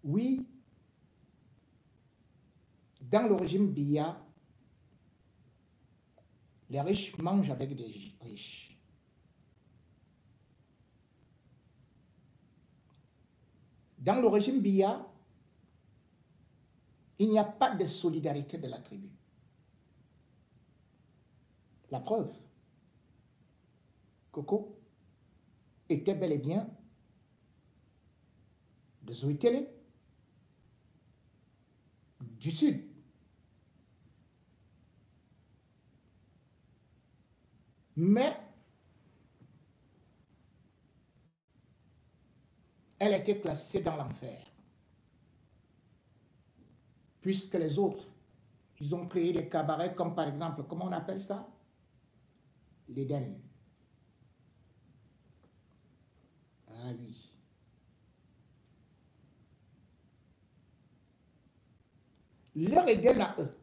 Oui, dans le régime Biya, les riches mangent avec des riches. Dans le régime Biya, il n'y a pas de solidarité de la tribu. La preuve, Coco était bel et bien de Zoïtélé, du sud. Mais elle était classée dans l'enfer. Puisque les autres, ils ont créé des cabarets comme par exemple, comment on appelle ça? L'Éden. Ah oui. Leur Éden à eux,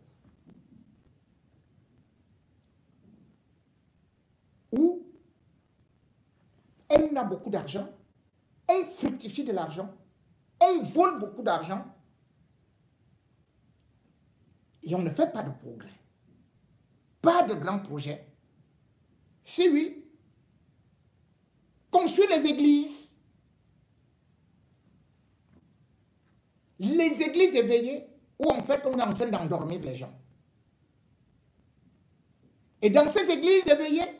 où on a beaucoup d'argent, on fructifie de l'argent, on vole beaucoup d'argent, et on ne fait pas de progrès. Pas de grands projets. Si oui, construire les églises éveillées, où en fait on est en train d'endormir les gens. Et dans ces églises éveillées,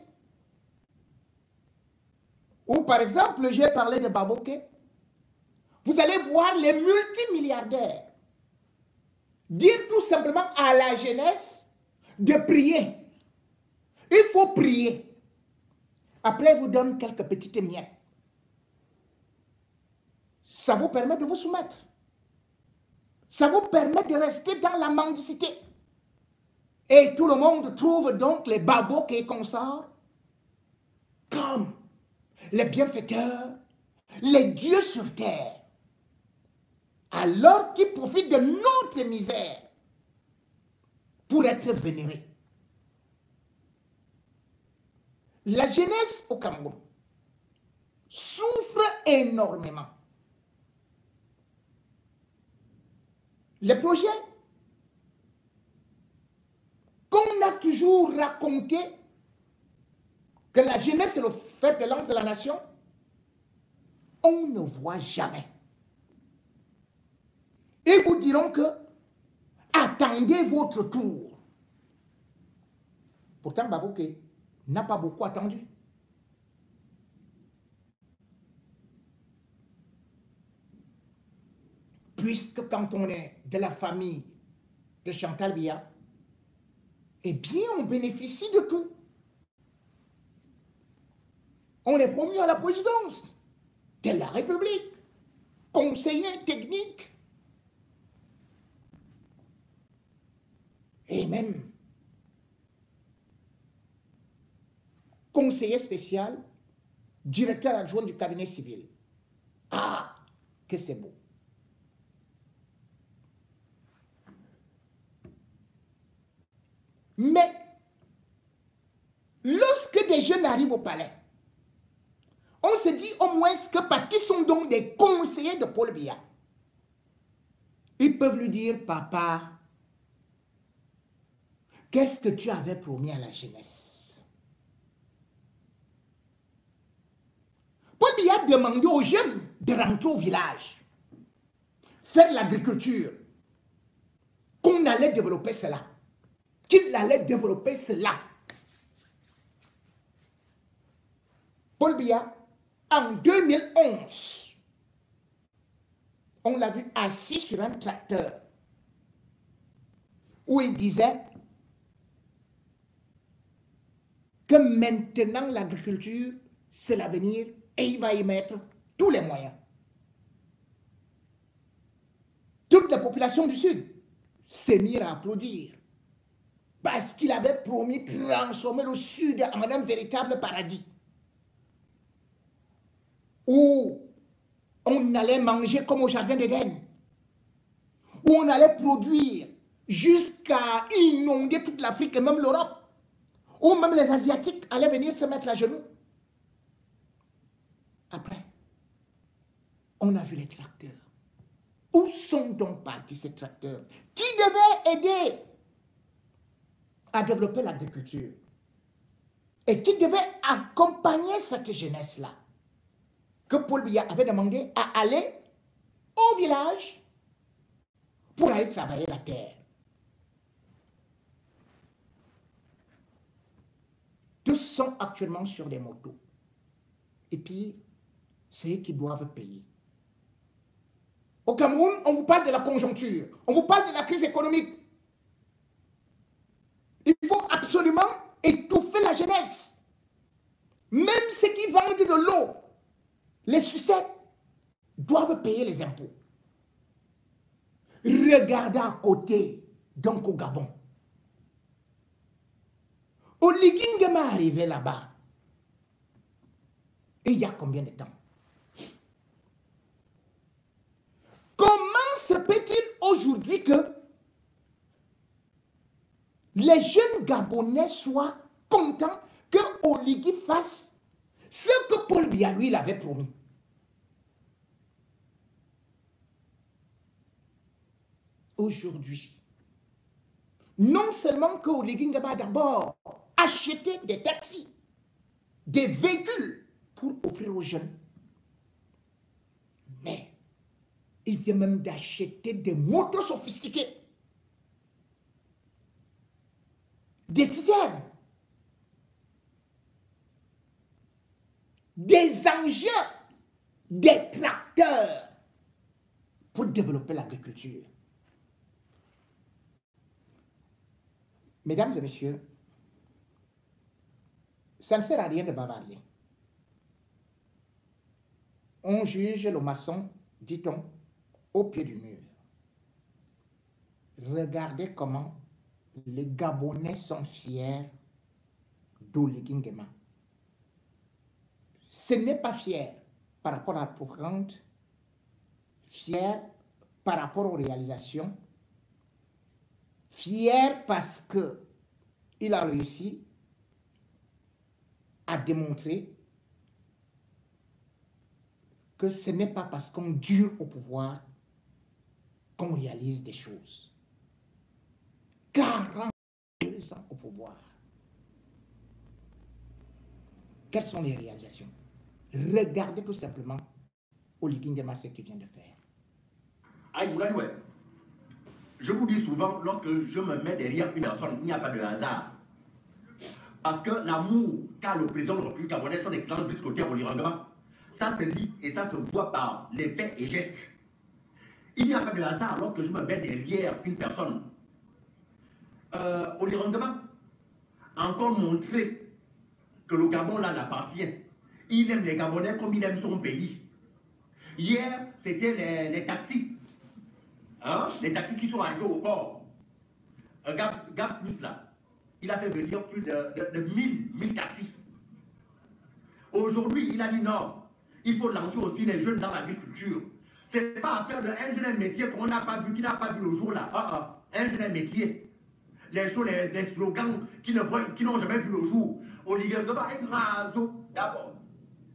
où par exemple j'ai parlé de Baboké, vous allez voir les multimilliardaires dire tout simplement à la jeunesse de prier. Il faut prier. Après, il vous donne quelques petites miettes. Ça vous permet de vous soumettre. Ça vous permet de rester dans la mendicité. Et tout le monde trouve donc les babos et consorts comme les bienfaiteurs, les dieux sur terre, alors qu'ils profitent de notre misère pour être vénérés. La jeunesse au Cameroun souffre énormément. Les projets qu'on a toujours raconté que la jeunesse est le fer de lance de la nation, on ne voit jamais. Ils vous diront que attendez votre tour. Pourtant, Baboké n'a pas beaucoup attendu. Puisque quand on est de la famille de Chantal Biya, eh bien, on bénéficie de tout. On est promu à la présidence de la République, conseiller technique, et même conseiller spécial, directeur adjoint du cabinet civil. Ah, que c'est beau. Mais, lorsque des jeunes arrivent au palais, on se dit au moins que parce qu'ils sont donc des conseillers de Paul Biya, ils peuvent lui dire, papa, qu'est-ce que tu avais promis à la jeunesse? Paul Biya demandait aux jeunes de rentrer au village, faire l'agriculture, qu'on allait développer cela, qu'il allait développer cela. Paul Biya, en 2011, on l'a vu assis sur un tracteur où il disait que maintenant l'agriculture, c'est l'avenir et il va y mettre tous les moyens. Toute la population du Sud s'est mise à applaudir parce qu'il avait promis de transformer le Sud en un véritable paradis où on allait manger comme au jardin d'Éden, où on allait produire jusqu'à inonder toute l'Afrique et même l'Europe, où même les Asiatiques allaient venir se mettre à genoux. Après, on a vu les tracteurs. Où sont donc partis ces tracteurs qui devaient aider à développer l'agriculture et qui devaient accompagner cette jeunesse-là que Paul Biya avait demandé à aller au village pour aller travailler la terre. Tous sont actuellement sur des motos. Et puis, c'est eux qui doivent payer. Au Cameroun, on vous parle de la conjoncture, on vous parle de la crise économique. Il faut absolument étouffer la jeunesse. Même ceux qui vendent de l'eau, les sucettes, doivent payer les impôts. Regardez à côté, donc au Gabon. Oligingema arrivé là-bas. Et il y a combien de temps? Comment se peut-il aujourd'hui que les jeunes Gabonais soient contents que Oligui fasse ce que Paul Biya lui l'avait promis? Aujourd'hui, non seulement que Oligui Nguema d'abord acheté des taxis, des véhicules pour offrir aux jeunes, mais il vient même d'acheter des motos sophistiquées, des citernes, des engins, des tracteurs pour développer l'agriculture. Mesdames et messieurs, ça ne sert à rien de bavarder. On juge le maçon, dit-on, au pied du mur. Regardez comment les Gabonais sont fiers d'Oligui Nguema. Ce n'est pas fier par rapport à la propagande, fier par rapport aux réalisations, fier parce qu'il a réussi à démontrer que ce n'est pas parce qu'on dure au pouvoir qu'on réalise des choses. 42 ans au pouvoir. Quelles sont les réalisations? Regardez tout simplement Oligui Nguema ce qu'il vient de faire. Aïe, ouais. Je vous dis souvent, lorsque je me mets derrière une personne, il n'y a pas de hasard. Parce que l'amour qu'a le président de la République gabonaise, son excellence Brice Oligui Nguema, ça se lit et ça se voit par les faits et gestes. Il n'y a pas de hasard lorsque je me mets derrière une personne. Oligui Nguema a encore montré que le Gabon là l'appartient. Il aime les Gabonais comme il aime son pays. Hier, c'était les taxis. Hein? Les taxis qui sont arrivés au port. Gap Plus là, il a fait venir plus de 1000 taxis. Aujourd'hui, il a dit non, il faut lancer aussi les jeunes dans l'agriculture. Ce n'est pas affaire d'un jeune métier qu'on n'a pas vu, qui n'a pas vu le jour là. Un jeune métier. Les choses, les slogans qui n'ont jamais vu le jour. Oligui Nguema est grasso d'abord.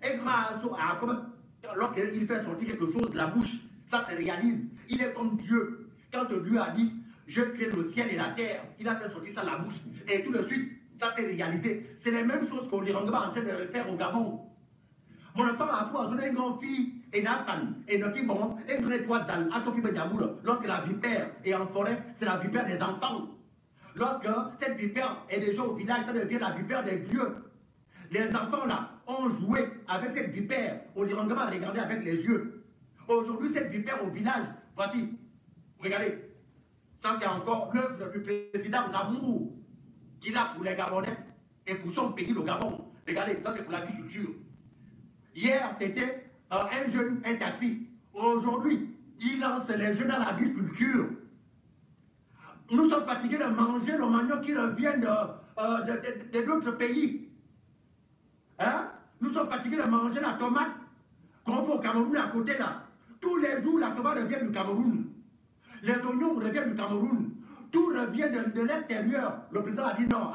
Est grasso à comment? Lorsqu'il fait sortir quelque chose de la bouche, ça se réalise. Il est comme Dieu. Quand Dieu a dit, je crée le ciel et la terre, il a fait sortir ça de la bouche. Et tout de suite, ça s'est réalisé. C'est la même chose qu'Oligui Nguema est en train de faire au Gabon. Mon enfant a foi, je n'ai une fille, et une fille bon, et une toi dans lorsque la vipère est en forêt, c'est la vipère des enfants. Lorsque cette vipère est déjà au village, ça devient la vipère des vieux. Les enfants là ont joué avec cette vipère. Oligui Nguema a regardé avec les yeux. Aujourd'hui, cette vipère au village, voici, regardez. Ça, c'est encore l'œuvre du président, l'amour qu'il a pour les Gabonais et pour son pays, le Gabon. Regardez, ça, c'est pour l'agriculture. Hier, c'était un jeune, un taxi. Aujourd'hui, il lance les jeunes dans l'agriculture. Nous sommes fatigués de manger le manioc qui revient d'autres pays. Hein? Nous sommes fatigués de manger la tomate qu'on fait au Cameroun à côté là. Tous les jours, la tomate revient du Cameroun. Les oignons reviennent du Cameroun. Tout revient de l'extérieur. Le président a dit non.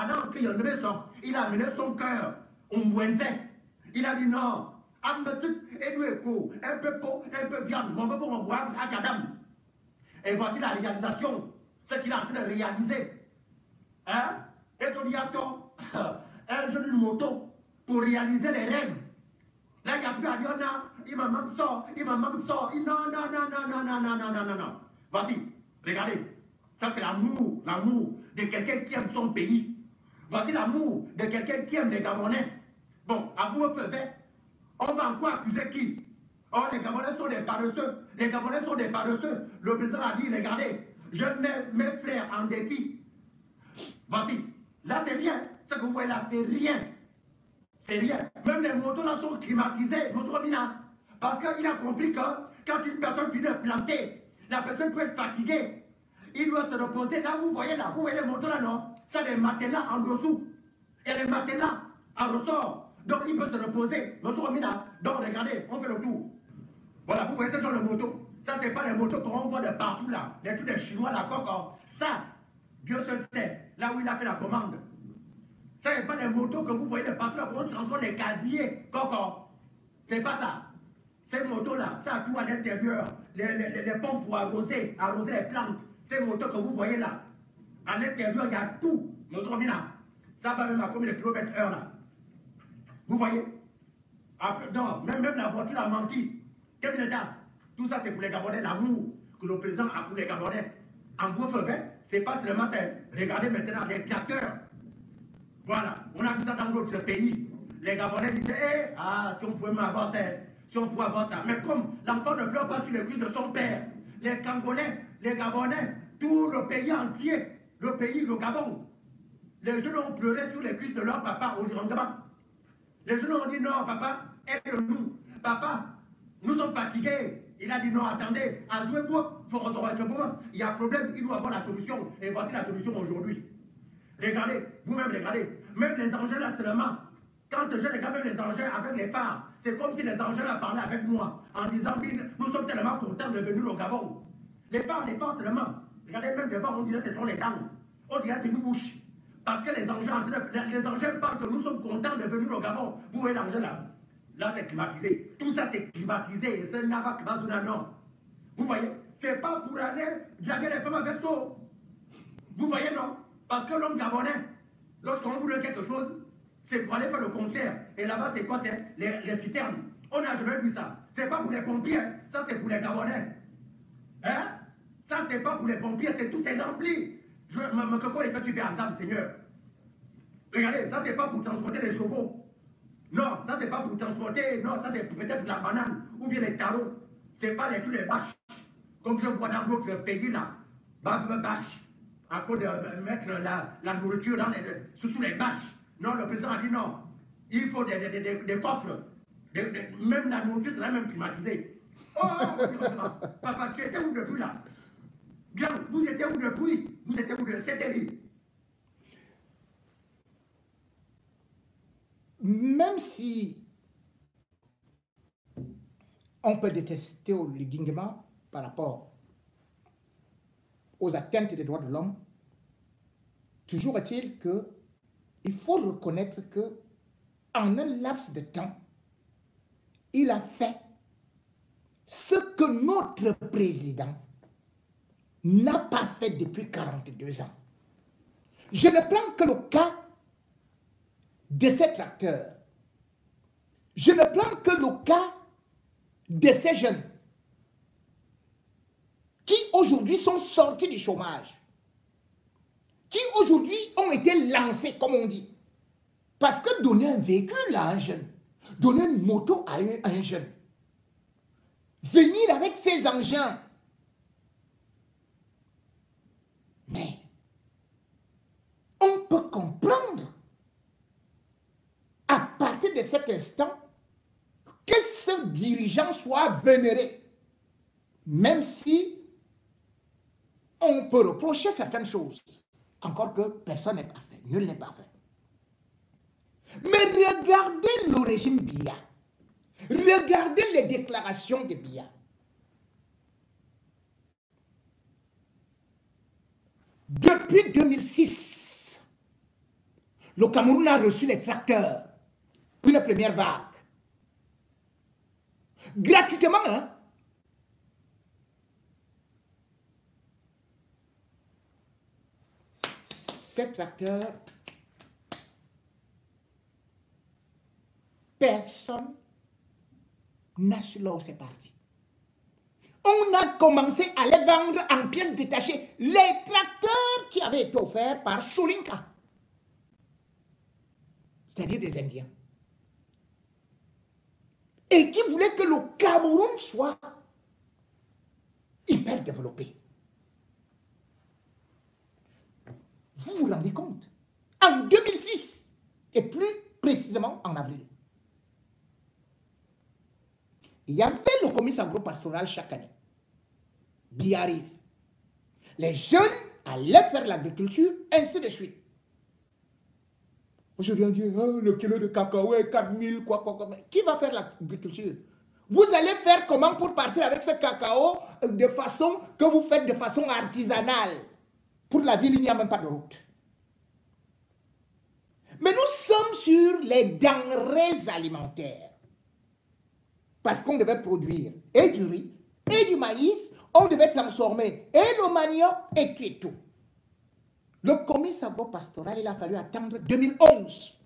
Il a amené son cœur au Mouenzé. Il a dit non. Un peu peau, un peu viande, mon peu pour boire à Kadam. Et voici la réalisation, ce qu'il est en train de réaliser. Hein? Et tu dis à toi, un jeune moto pour réaliser les rêves. Là, il n'y a plus à dire, non, il me manque ça, il me manque ça. Non, non, non, non, non, non, non, non, non, non, non. Voici, regardez. Ça, c'est l'amour de quelqu'un qui aime son pays. Voici l'amour de quelqu'un qui aime les Gabonais. Bon, à vous, on va encore accuser qui? Oh, les Gabonais sont des paresseux. Les Gabonais sont des paresseux. Le président a dit, regardez, je mets mes frères en défi. Voici. Là, c'est rien. Ce que vous voyez là, c'est rien. C'est rien. Même les motos là sont climatisées, notre mina. Parce qu'il a compris que quand une personne finit de planter, la personne peut être fatiguée. Il doit se reposer. Là, vous voyez les motos là, non? C'est des matelas en dessous. Il y a des matelas en ressort. Donc, il peut se reposer. Notre mina. Donc, regardez, on fait le tour. Voilà, vous voyez ce genre de moto. Ça, c'est pas les motos qu'on voit de partout là. Les trucs des Chinois là, encore. Ça, Dieu seul sait, là où il a fait la commande. Ça n'est pas les motos que vous voyez de partout là, qu'on transforme les casiers, coco. C'est pas ça. Ces motos-là, ça a tout à l'intérieur. Les pompes pour arroser les plantes. Ces motos que vous voyez là, à l'intérieur, il y a tout. Ça va même à combien de kilomètres heure là. Vous voyez? Après, non, même la voiture a menti. Quel état? Tout ça, c'est pour les Gabonais, l'amour que le président a pour les Gabonais. En gros, c'est pas seulement ça. Regardez maintenant les tracteurs. Voilà, on a vu ça dans d'autres pays. Les Gabonais disaient, si on pouvait avoir ça, si on pouvait avoir ça. Mais comme l'enfant ne pleure pas sur les cuisses de son père, les Congolais, les Gabonais, tout le pays entier, le pays, le Gabon, les jeunes ont pleuré sur les cuisses de leur papa au Gabon. Les jeunes ont dit, non, papa, aide-nous. Papa, nous sommes fatigués. Il a dit, non, attendez, à Zouébou, il y a un problème, il doit avoir la solution. Et voici la solution aujourd'hui. Regardez, vous-même regardez, même les engins là seulement, quand je regarde même les engins avec les phares, c'est comme si les engins là parlaient avec moi, en disant, nous sommes tellement contents de venir au Gabon. Les phares seulement, regardez même devant, on dirait que ce sont les dents, on dirait que c'est une bouche. Parce que les engins parlent que nous sommes contents de venir au Gabon. Vous voyez l'engin là, là c'est climatisé, tout ça c'est climatisé, et c'est Nava Kbazuna non. Vous voyez, c'est pas pour aller draguer les femmes avec ça. Vous voyez non? Parce que l'homme gabonais, lorsqu'on voulait quelque chose, c'est pour aller faire le concert. Et là-bas, c'est quoi? C'est les citernes. On n'a jamais vu ça. C'est pas pour les pompiers, ça c'est pour les Gabonais. Hein? Ça c'est pas pour les pompiers, c'est tout, c'est rempli. Comment est-ce que tu fais ensemble, Seigneur? Regardez, ça c'est pas pour transporter les chevaux. Non, ça c'est pas pour transporter, non, ça c'est peut-être pour la banane ou bien les tarots. C'est pas tous les bâches. Comme je vois dans d'autres pays là, bâches. À cause de mettre la nourriture sous les bâches. Non, le président a dit non. Il faut des coffres. Même la nourriture sera même climatisée. Oh, papa, tu étais où depuis là? Bien, vous étiez où depuis? Vous étiez où de cette année? Même si on peut détester le Guinguema par rapport aux atteintes des droits de l'homme, toujours est-il qu'il faut reconnaître que en un laps de temps, il a fait ce que notre président n'a pas fait depuis 42 ans. Je ne prends que le cas de ces tracteurs. Je ne prends que le cas de ces jeunes qui aujourd'hui sont sortis du chômage, qui aujourd'hui ont été lancés, comme on dit. Parce que donner un véhicule à un jeune, donner une moto à un jeune, venir avec ses engins, mais on peut comprendre à partir de cet instant que ce dirigeant soit vénéré, même si on peut reprocher certaines choses, encore que personne n'est parfait, nul n'est parfait. Mais regardez le régime Biya, regardez les déclarations de Biya. Depuis 2006, le Cameroun a reçu les tracteurs, une première vague. Gratuitement, hein? Ces tracteurs, personne n'a su là où c'est parti. On a commencé à les vendre en pièces détachées. Les tracteurs qui avaient été offerts par Solinka, c'est-à-dire des Indiens, et qui voulaient que le Cameroun soit hyper développé. Vous vous rendez compte? En 2006, et plus précisément en avril, il y avait le commerce agro-pastoral chaque année. Qui arrive. Les jeunes allaient faire l'agriculture, ainsi de suite. Je viens dire, oh, le kilo de cacahuètes, 4000, quoi. Qui va faire l'agriculture? Vous allez faire comment pour partir avec ce cacao de façon que vous faites de façon artisanale? Pour la ville, il n'y a même pas de route. Mais nous sommes sur les denrées alimentaires. Parce qu'on devait produire et du riz, et du maïs, on devait transformer et le manioc et tout. Le commerce agro-pastoral, il a fallu attendre 2011.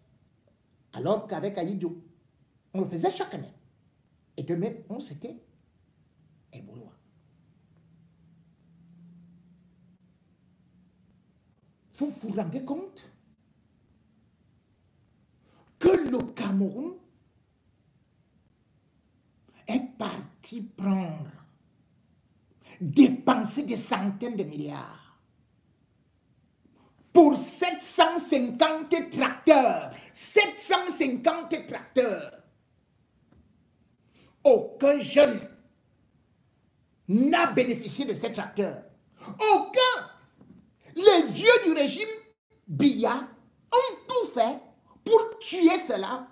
Alors qu'avec Aïdjo, on le faisait chaque année. Et 2011, c'était Eboloa. Vous vous rendez compte que le Cameroun est parti prendre, dépenser des centaines de milliards pour 750 tracteurs. 750 tracteurs. Aucun jeune n'a bénéficié de ces tracteurs. Aucun. Les vieux du régime Biya ont tout fait pour tuer cela,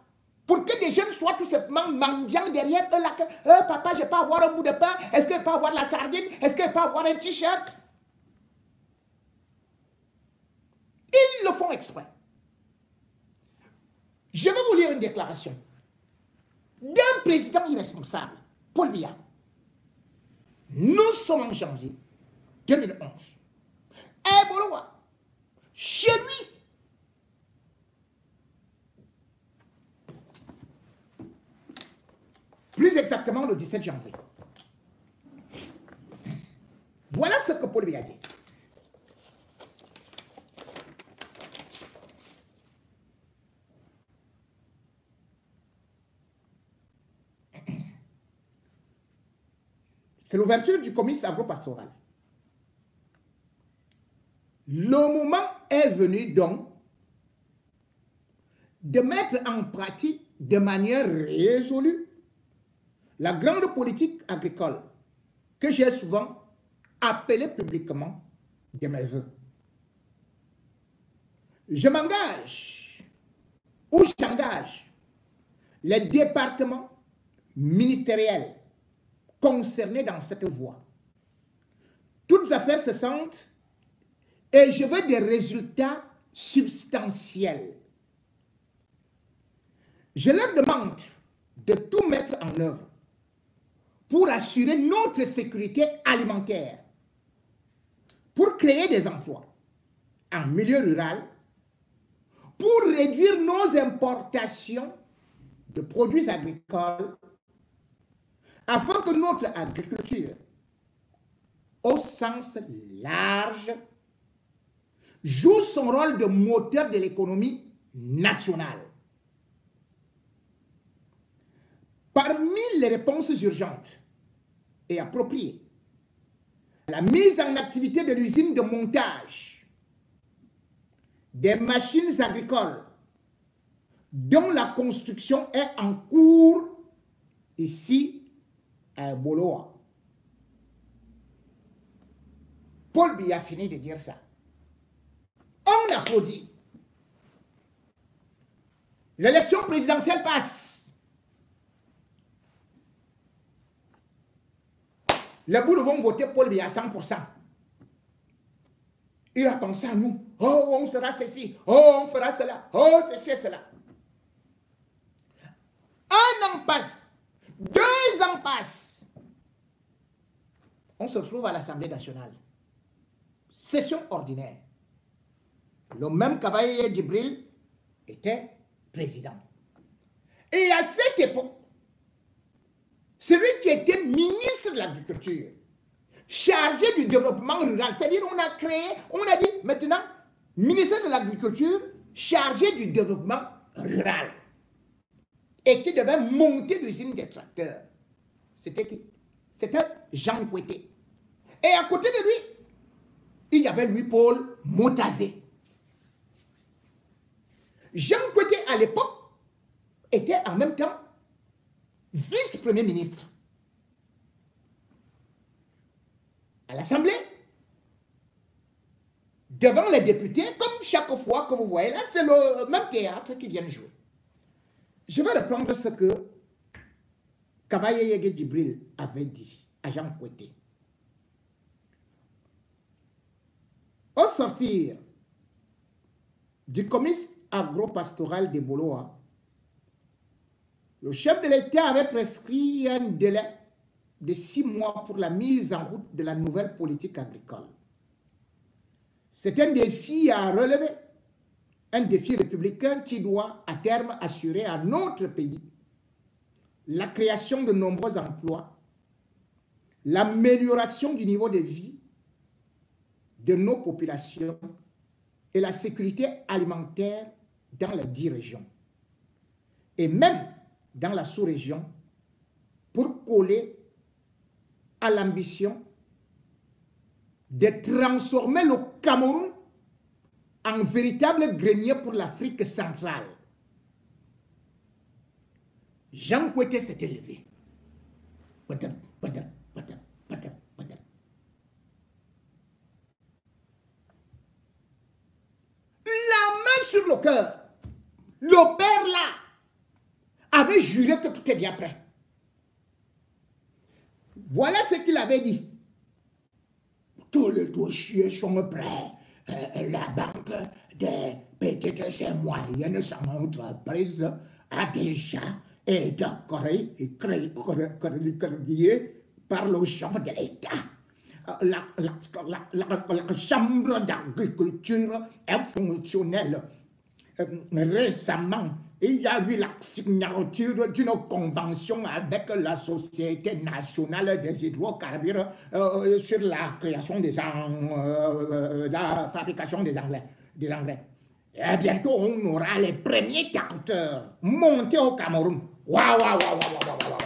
pour que des jeunes soient tout simplement mendiants derrière eux. Là, papa, je peux avoir un bout de pain? Est-ce que je peux avoir la sardine? Est-ce que je peux avoir un t-shirt? Ils le font exprès. Je vais vous lire une déclaration d'un président irresponsable, Paul Biya. Nous sommes en janvier 2011. Et Boloa, chez lui, plus exactement le 17 janvier. Voilà ce que Paul Biya dit. C'est l'ouverture du commerce agro-pastoral. Le moment est venu donc de mettre en pratique de manière résolue la grande politique agricole que j'ai souvent appelée publiquement de mes voeux. Je m'engage ou j'engage les départements ministériels concernés dans cette voie. Toutes affaires se sentent et je veux des résultats substantiels. Je leur demande de tout mettre en œuvre pour assurer notre sécurité alimentaire, pour créer des emplois en milieu rural, pour réduire nos importations de produits agricoles, afin que notre agriculture, au sens large, joue son rôle de moteur de l'économie nationale. Parmi les réponses urgentes et appropriées, la mise en activité de l'usine de montage des machines agricoles dont la construction est en cours ici à Boloa. Paul Biya a fini de dire ça. On applaudit. L'élection présidentielle passe. Les boules vont voter Paul Biya à 100%. Il a pensé à nous. Oh, on sera ceci. Oh, on fera cela. Oh, ceci et cela. Un an passe. 2 ans passent. On se retrouve à l'Assemblée nationale. Session ordinaire. Le même Kavaye Djibril était président. Et à cette époque, celui qui était ministre de l'Agriculture, chargé du développement rural, c'est-à-dire on a créé, on a dit maintenant, ministre de l'Agriculture, chargé du développement rural, et qui devait monter l'usine des tracteurs. C'était qui? C'était Jean Kouété. Et à côté de lui, il y avait Louis-Paul Motazé. Jean Kouété, à l'époque, était en même temps vice-premier ministre. À l'Assemblée, devant les députés, comme chaque fois que vous voyez, là, c'est le même théâtre qui vient jouer. Je vais reprendre ce que Kavaye Djibril avait dit à Jean Kouété. Au sortir du comice agro-pastoral de Boloa, le chef de l'État avait prescrit un délai de 6 mois pour la mise en route de la nouvelle politique agricole. C'est un défi à relever, un défi républicain qui doit à terme assurer à notre pays la création de nombreux emplois, l'amélioration du niveau de vie de nos populations et la sécurité alimentaire dans les 10 régions. Et même dans la sous-région, pour coller à l'ambition de transformer le Cameroun en véritable grenier pour l'Afrique centrale. Jean Kouété s'était levé. La main sur le cœur, le père là avait juré que tout est bien prêt. Voilà ce qu'il avait dit. Tous les dossiers sont prêts. La banque des petites et moyennes entreprises a déjà été créée par le chef de l'État. La chambre d'agriculture est fonctionnelle. Récemment, il y a eu la signature d'une convention avec la Société nationale des hydrocarbures sur la création la fabrication des engrais. Et bientôt, on aura les premiers tracteurs montés au Cameroun. Waouh, waouh, waouh, waouh, waouh, waouh, waouh.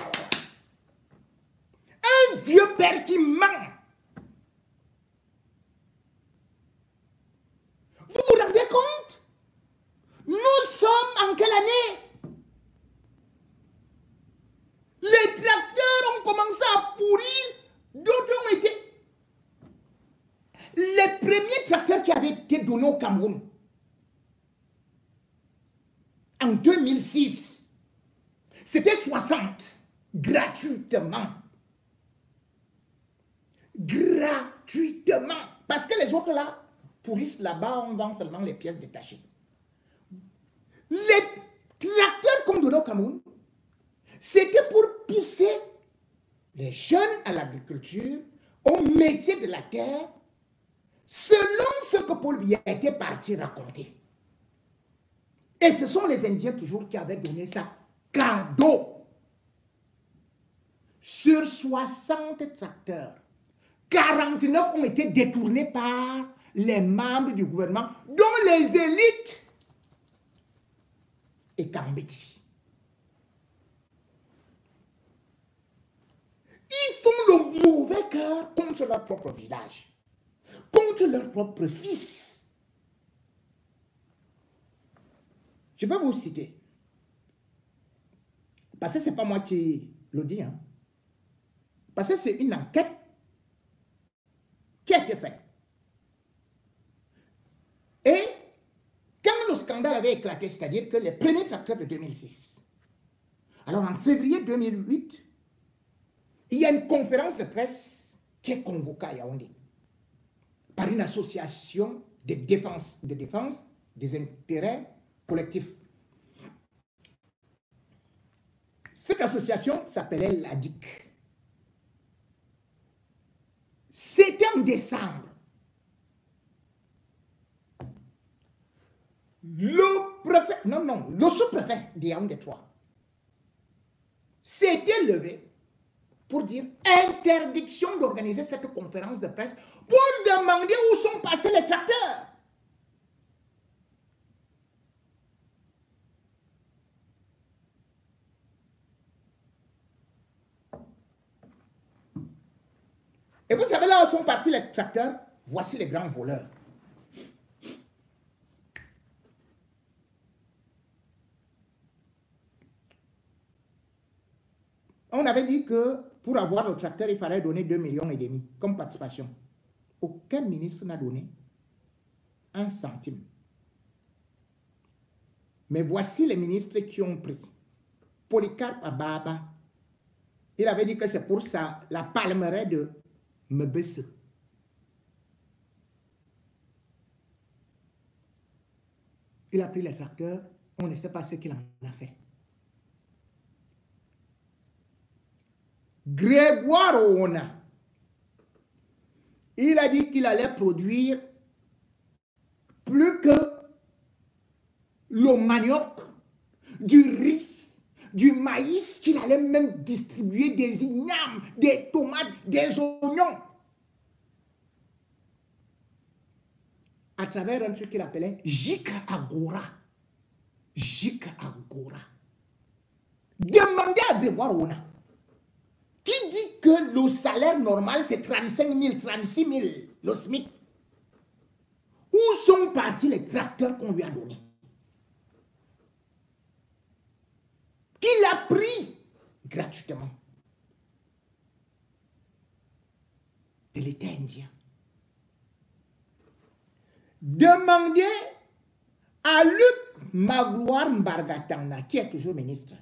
Un vieux père qui ment. Vous vous rendez compte? Nous sommes en quelle année? Les tracteurs ont commencé à pourrir, d'autres ont été. Les premiers tracteurs qui avaient été donnés au Cameroun en 2006, c'était 60, gratuitement. Gratuitement. Parce que les autres là, pourrissent là-bas, on vend seulement les pièces détachées. Les tracteurs qu'on donnait au Cameroun, c'était pour pousser les jeunes à l'agriculture, au métier de la terre, selon ce que Paul Biya était parti raconter. Et ce sont les Indiens toujours qui avaient donné ça cadeau. Sur 60 tracteurs, 49 ont été détournés par les membres du gouvernement, dont les élites et Kambeti. Ils font le mauvais cœur contre leur propre village, contre leur propre fils. Je vais vous citer. Parce que ce n'est pas moi qui le dis. Hein. Parce que c'est une enquête qui a été faite. Et quand le scandale avait éclaté, c'est-à-dire que les premiers tracteurs de 2006, alors en février 2008, il y a une conférence de presse qui est convoquée à Yaoundé par une association de défense des intérêts collectifs. Cette association s'appelait l'ADIC. C'était en décembre. le préfet, non, le sous-préfet d'Yaoundé 3 s'était levé pour dire interdiction d'organiser cette conférence de presse pour demander où sont passés les tracteurs. Et vous savez là où sont partis les tracteurs? Voici les grands voleurs. On avait dit que pour avoir le tracteur, il fallait donner 2,5 millions comme participation. Aucun ministre n'a donné un centime. Mais voici les ministres qui ont pris. Polycarpe Ababa, il avait dit que c'est pour ça la palmeraie de Mbesse. Il a pris les tracteurs, on ne sait pas ce qu'il en a fait. Grégoire Oona, il a dit qu'il allait produire plus que le manioc, du riz, du maïs, qu'il allait même distribuer des ignames, des tomates, des oignons. À travers un truc qu'il appelait Jika Agora. Jika Agora. Demandez à Grégoire Oona, qui dit que le salaire normal c'est 35 000, 36 000, le SMIC. Où sont partis les tracteurs qu'on lui a donnés? Qu'il a pris gratuitement de l'État indien. Demandez à Luc Magloire Mbargatana, qui est toujours ministre.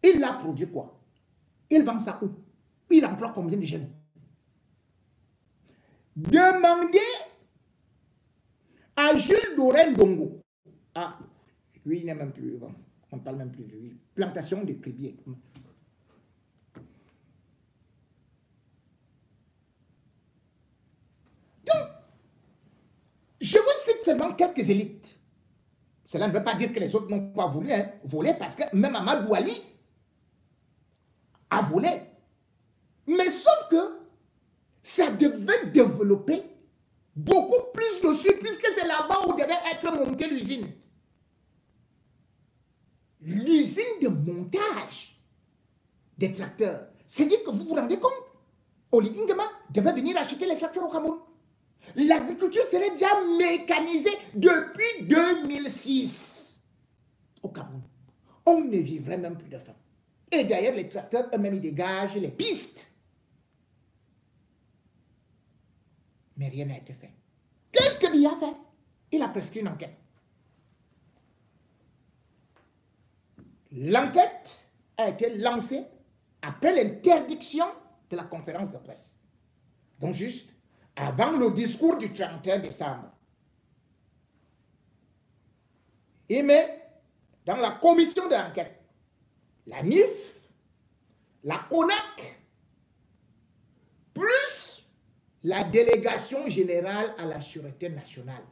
Il a produit quoi? Il vend ça où? Il emploie combien de jeunes? Demandez à Jules Dorel Dongo. Ah, lui, il n'est même plus, on ne parle même plus de lui. Plantation de cribiers. Donc, je vous cite seulement quelques élites. Cela ne veut pas dire que les autres n'ont pas voulu voler, parce que même Amadou Ali a volé. Mais sauf que ça devait développer beaucoup plus dessus, puisque c'est là-bas où devait être montée l'usine. L'usine de montage des tracteurs. C'est-à-dire que vous vous rendez compte, Oli Ingema devait venir acheter les tracteurs au Cameroun. L'agriculture serait déjà mécanisée depuis 2006 au Cameroun. On ne vivrait même plus de faim. Et d'ailleurs, les tracteurs eux-mêmes, ils dégagent les pistes. Mais rien n'a été fait. Qu'est-ce que Biya a fait? Il a prescrit une enquête. L'enquête a été lancée après l'interdiction de la conférence de presse. Donc juste avant le discours du 31 décembre. Il met dans la commission de l'enquête la NIF, la CONAC, plus la délégation générale à la sûreté nationale.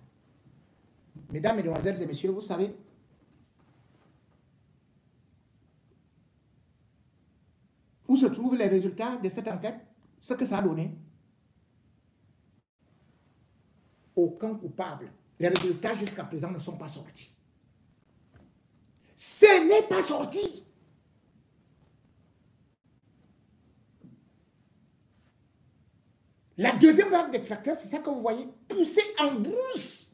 Mesdames, Mesdemoiselles et Messieurs, vous savez, où se trouvent les résultats de cette enquête? Ce que ça a donné? Aucun coupable. Les résultats jusqu'à présent ne sont pas sortis. Ce n'est pas sorti. La deuxième vague des tracteurs, c'est ça que vous voyez, poussé en brousse.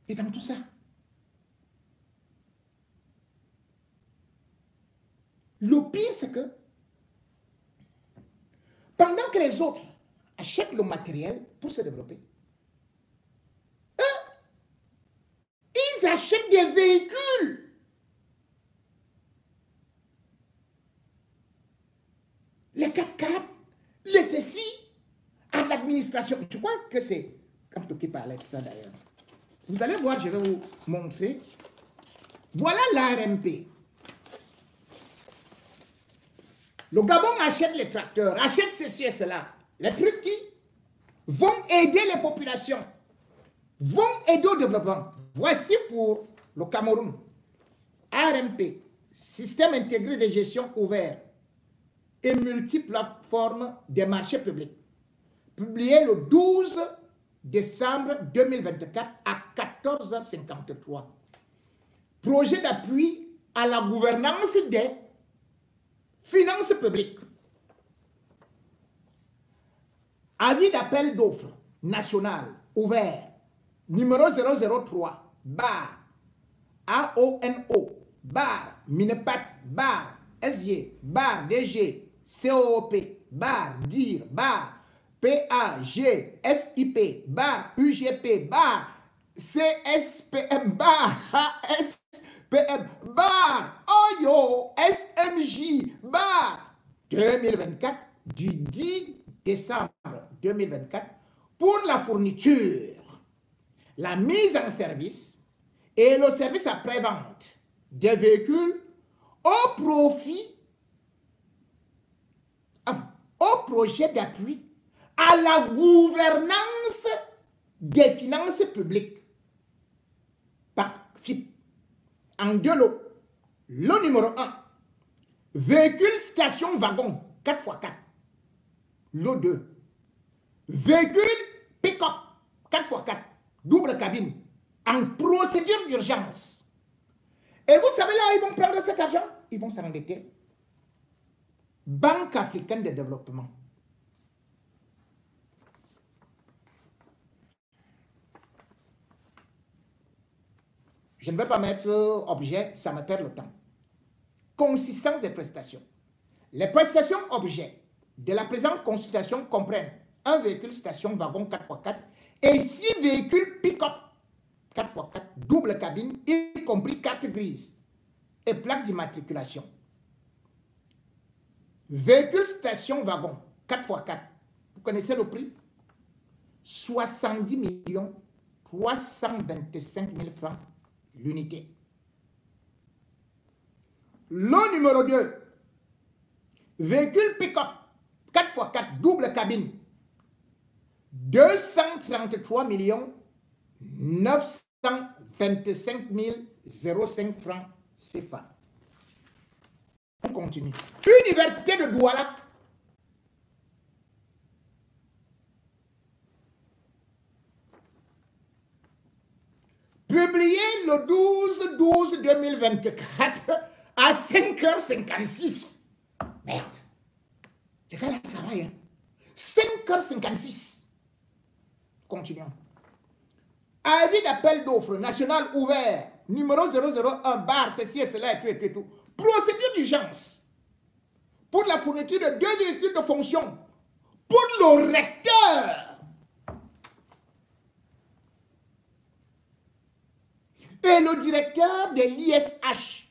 Et dans tout ça, le pire, c'est que pendant que les autres achètent le matériel pour se développer, eux, ils achètent des véhicules. Les 4x4, les ceci, à l'administration. Je crois que c'est comme tu qui parlais de ça d'ailleurs. Vous allez voir, je vais vous montrer. Voilà l'ARMP. Le Gabon achète les tracteurs, achète ceci et cela. Les trucs qui vont aider les populations, vont aider au développement. Voici pour le Cameroun. ARMP, Système intégré de gestion ouvert et multiplateforme des marchés publics, publié le 12 décembre 2024 à 14h53. Projet d'appui à la gouvernance des finances publiques. Avis d'appel d'offres national ouvert numéro 003 bar AONO bar Minepat bar SG bar DG COOP bar DIR bar PAG FIP bar UGP bar CSPM bar HSPM bar OYO SMJ bar 2024 du 10 décembre 2024 pour la fourniture, la mise en service et le service après-vente des véhicules au profit, au projet d'appui à la gouvernance des finances publiques. Par FIP. En deux lots. Lot numéro 1. Véhicule station wagon 4x4. Lot 2. Véhicule pick-up 4x4. Double cabine. En procédure d'urgence. Et vous savez là, ils vont prendre cet argent. Ils vont s'endetter. Banque africaine de développement. Je ne vais pas mettre objet, ça me perd le temps. Consistance des prestations. Les prestations objets de la présente consultation comprennent un véhicule station wagon 4x4 et 6 véhicules pick-up 4x4 double cabine, y compris carte grise et plaque d'immatriculation. Véhicule station wagon 4x4. Vous connaissez le prix? 70 325 000 francs l'unité. Lot numéro 2. Véhicule pick-up 4x4 double cabine. 233 925 005 francs CFA. On continue. Université de Douala. Publié le 12-12-2024 à 5h56. Merde. Les gars là travaillent. Hein? 5h56. Continuons. Avis d'appel d'offres national ouvert, numéro 001 bar, ceci et cela et tout. Procédure d'urgence pour la fourniture de 2 véhicules de fonction pour le recteur et le directeur de l'ISH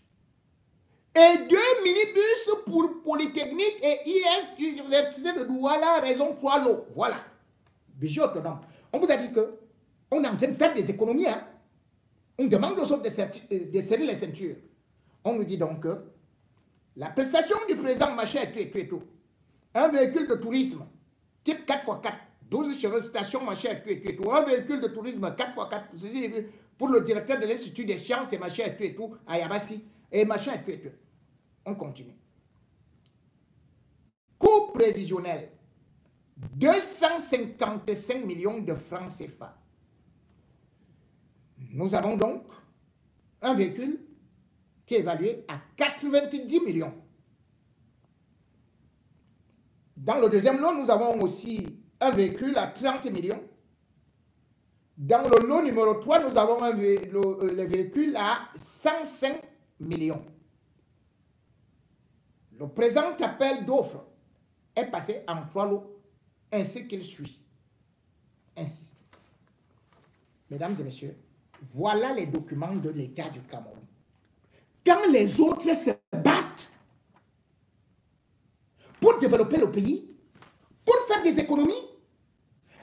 et 2 minibus pour Polytechnique et IS, Université de Douala, raison 3 lots. Voilà. Bijou autonome. On vous a dit que on est en train de faire des économies. Hein? On demande aux autres de serrer les ceintures. On nous dit donc que la prestation du président machin et tout. Un véhicule de tourisme type 4x4, 12 chevaux station machin et tout. Un véhicule de tourisme 4x4 pour le directeur de l'Institut des sciences et machin et tout à Yabassi et machin et tout. On continue. Coût prévisionnel 255 millions de francs CFA. Nous avons donc un véhicule qui est évalué à 90 millions. Dans le deuxième lot, nous avons aussi un véhicule à 30 millions. Dans le lot numéro 3, nous avons le véhicule à 105 millions. Le présent appel d'offres est passé en 3 lots, ainsi qu'il suit. Ainsi. Mesdames et messieurs, voilà les documents de l'État du Cameroun. Quand les autres se battent pour développer le pays, pour faire des économies,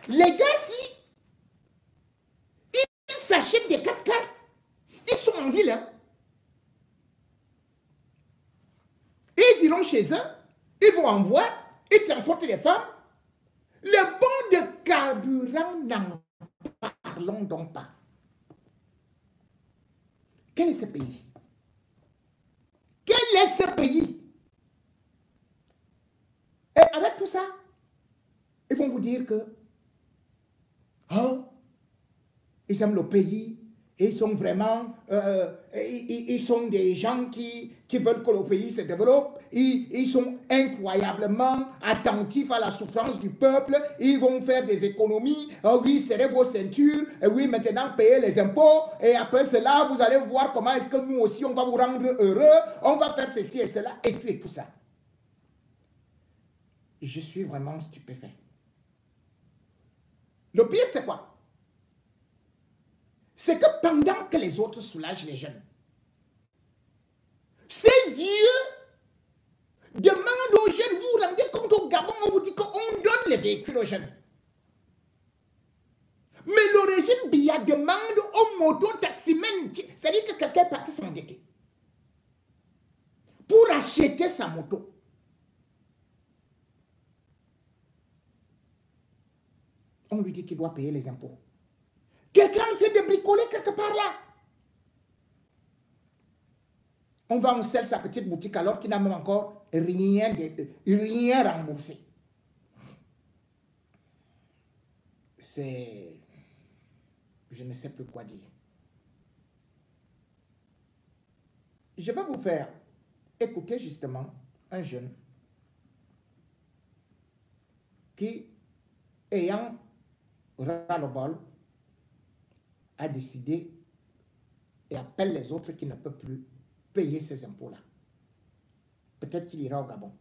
les gars, si ils s'achètent des 4x4, ils sont en ville, hein. Ils iront chez eux, Ils vont en boîte, ils transportent les femmes. Le bon de carburant, n'en parlons donc pas. Quel est ce pays? Quel est ce pays? Et avec tout ça, ils vont vous dire que oh, ils aiment le pays, ils sont vraiment, ils sont des gens qui veulent que le pays se développe, ils sont incroyablement attentifs à la souffrance du peuple, ils vont faire des économies, oh oui, serrez vos ceintures, et oui, maintenant payez les impôts, et après cela, vous allez voir comment est-ce que nous aussi, on va vous rendre heureux, on va faire ceci et cela, et tout ça. Je suis vraiment stupéfait. Le pire, c'est quoi? C'est que pendant que les autres soulagent les jeunes, ces yeux demandent aux jeunes, vous vous rendez compte au Gabon, on vous dit qu'on donne les véhicules aux jeunes. Mais le régime Biya demande aux motos-taximens, c'est-à-dire que quelqu'un est parti s'endetter pour acheter sa moto. On lui dit qu'il doit payer les impôts. Quelqu'un est en train de bricoler quelque part là. On va en selle sa petite boutique alors qu'il n'a même encore rien remboursé. C'est... Je ne sais plus quoi dire. Je vais vous faire écouter justement un jeune qui, ayant ras-le-bol, a décidé et appelle les autres qui ne peuvent plus payer ces impôts-là. Peut-être qu'il ira au Gabon.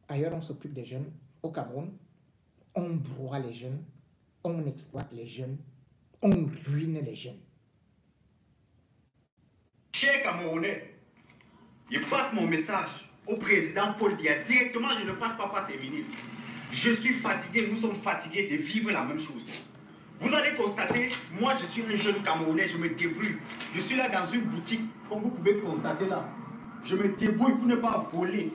Ailleurs, on s'occupe des jeunes. Au Cameroun, on broie les jeunes, on exploite les jeunes, on ruine les jeunes. Chers Camerounais, je passe mon message au président Paul Biya. Directement, je ne passe pas par ses ministres. Je suis fatigué, nous sommes fatigués de vivre la même chose. Vous allez constater, moi je suis un jeune Camerounais, je me débrouille. Je suis là dans une boutique, comme vous pouvez constater là. Je me débrouille pour ne pas voler.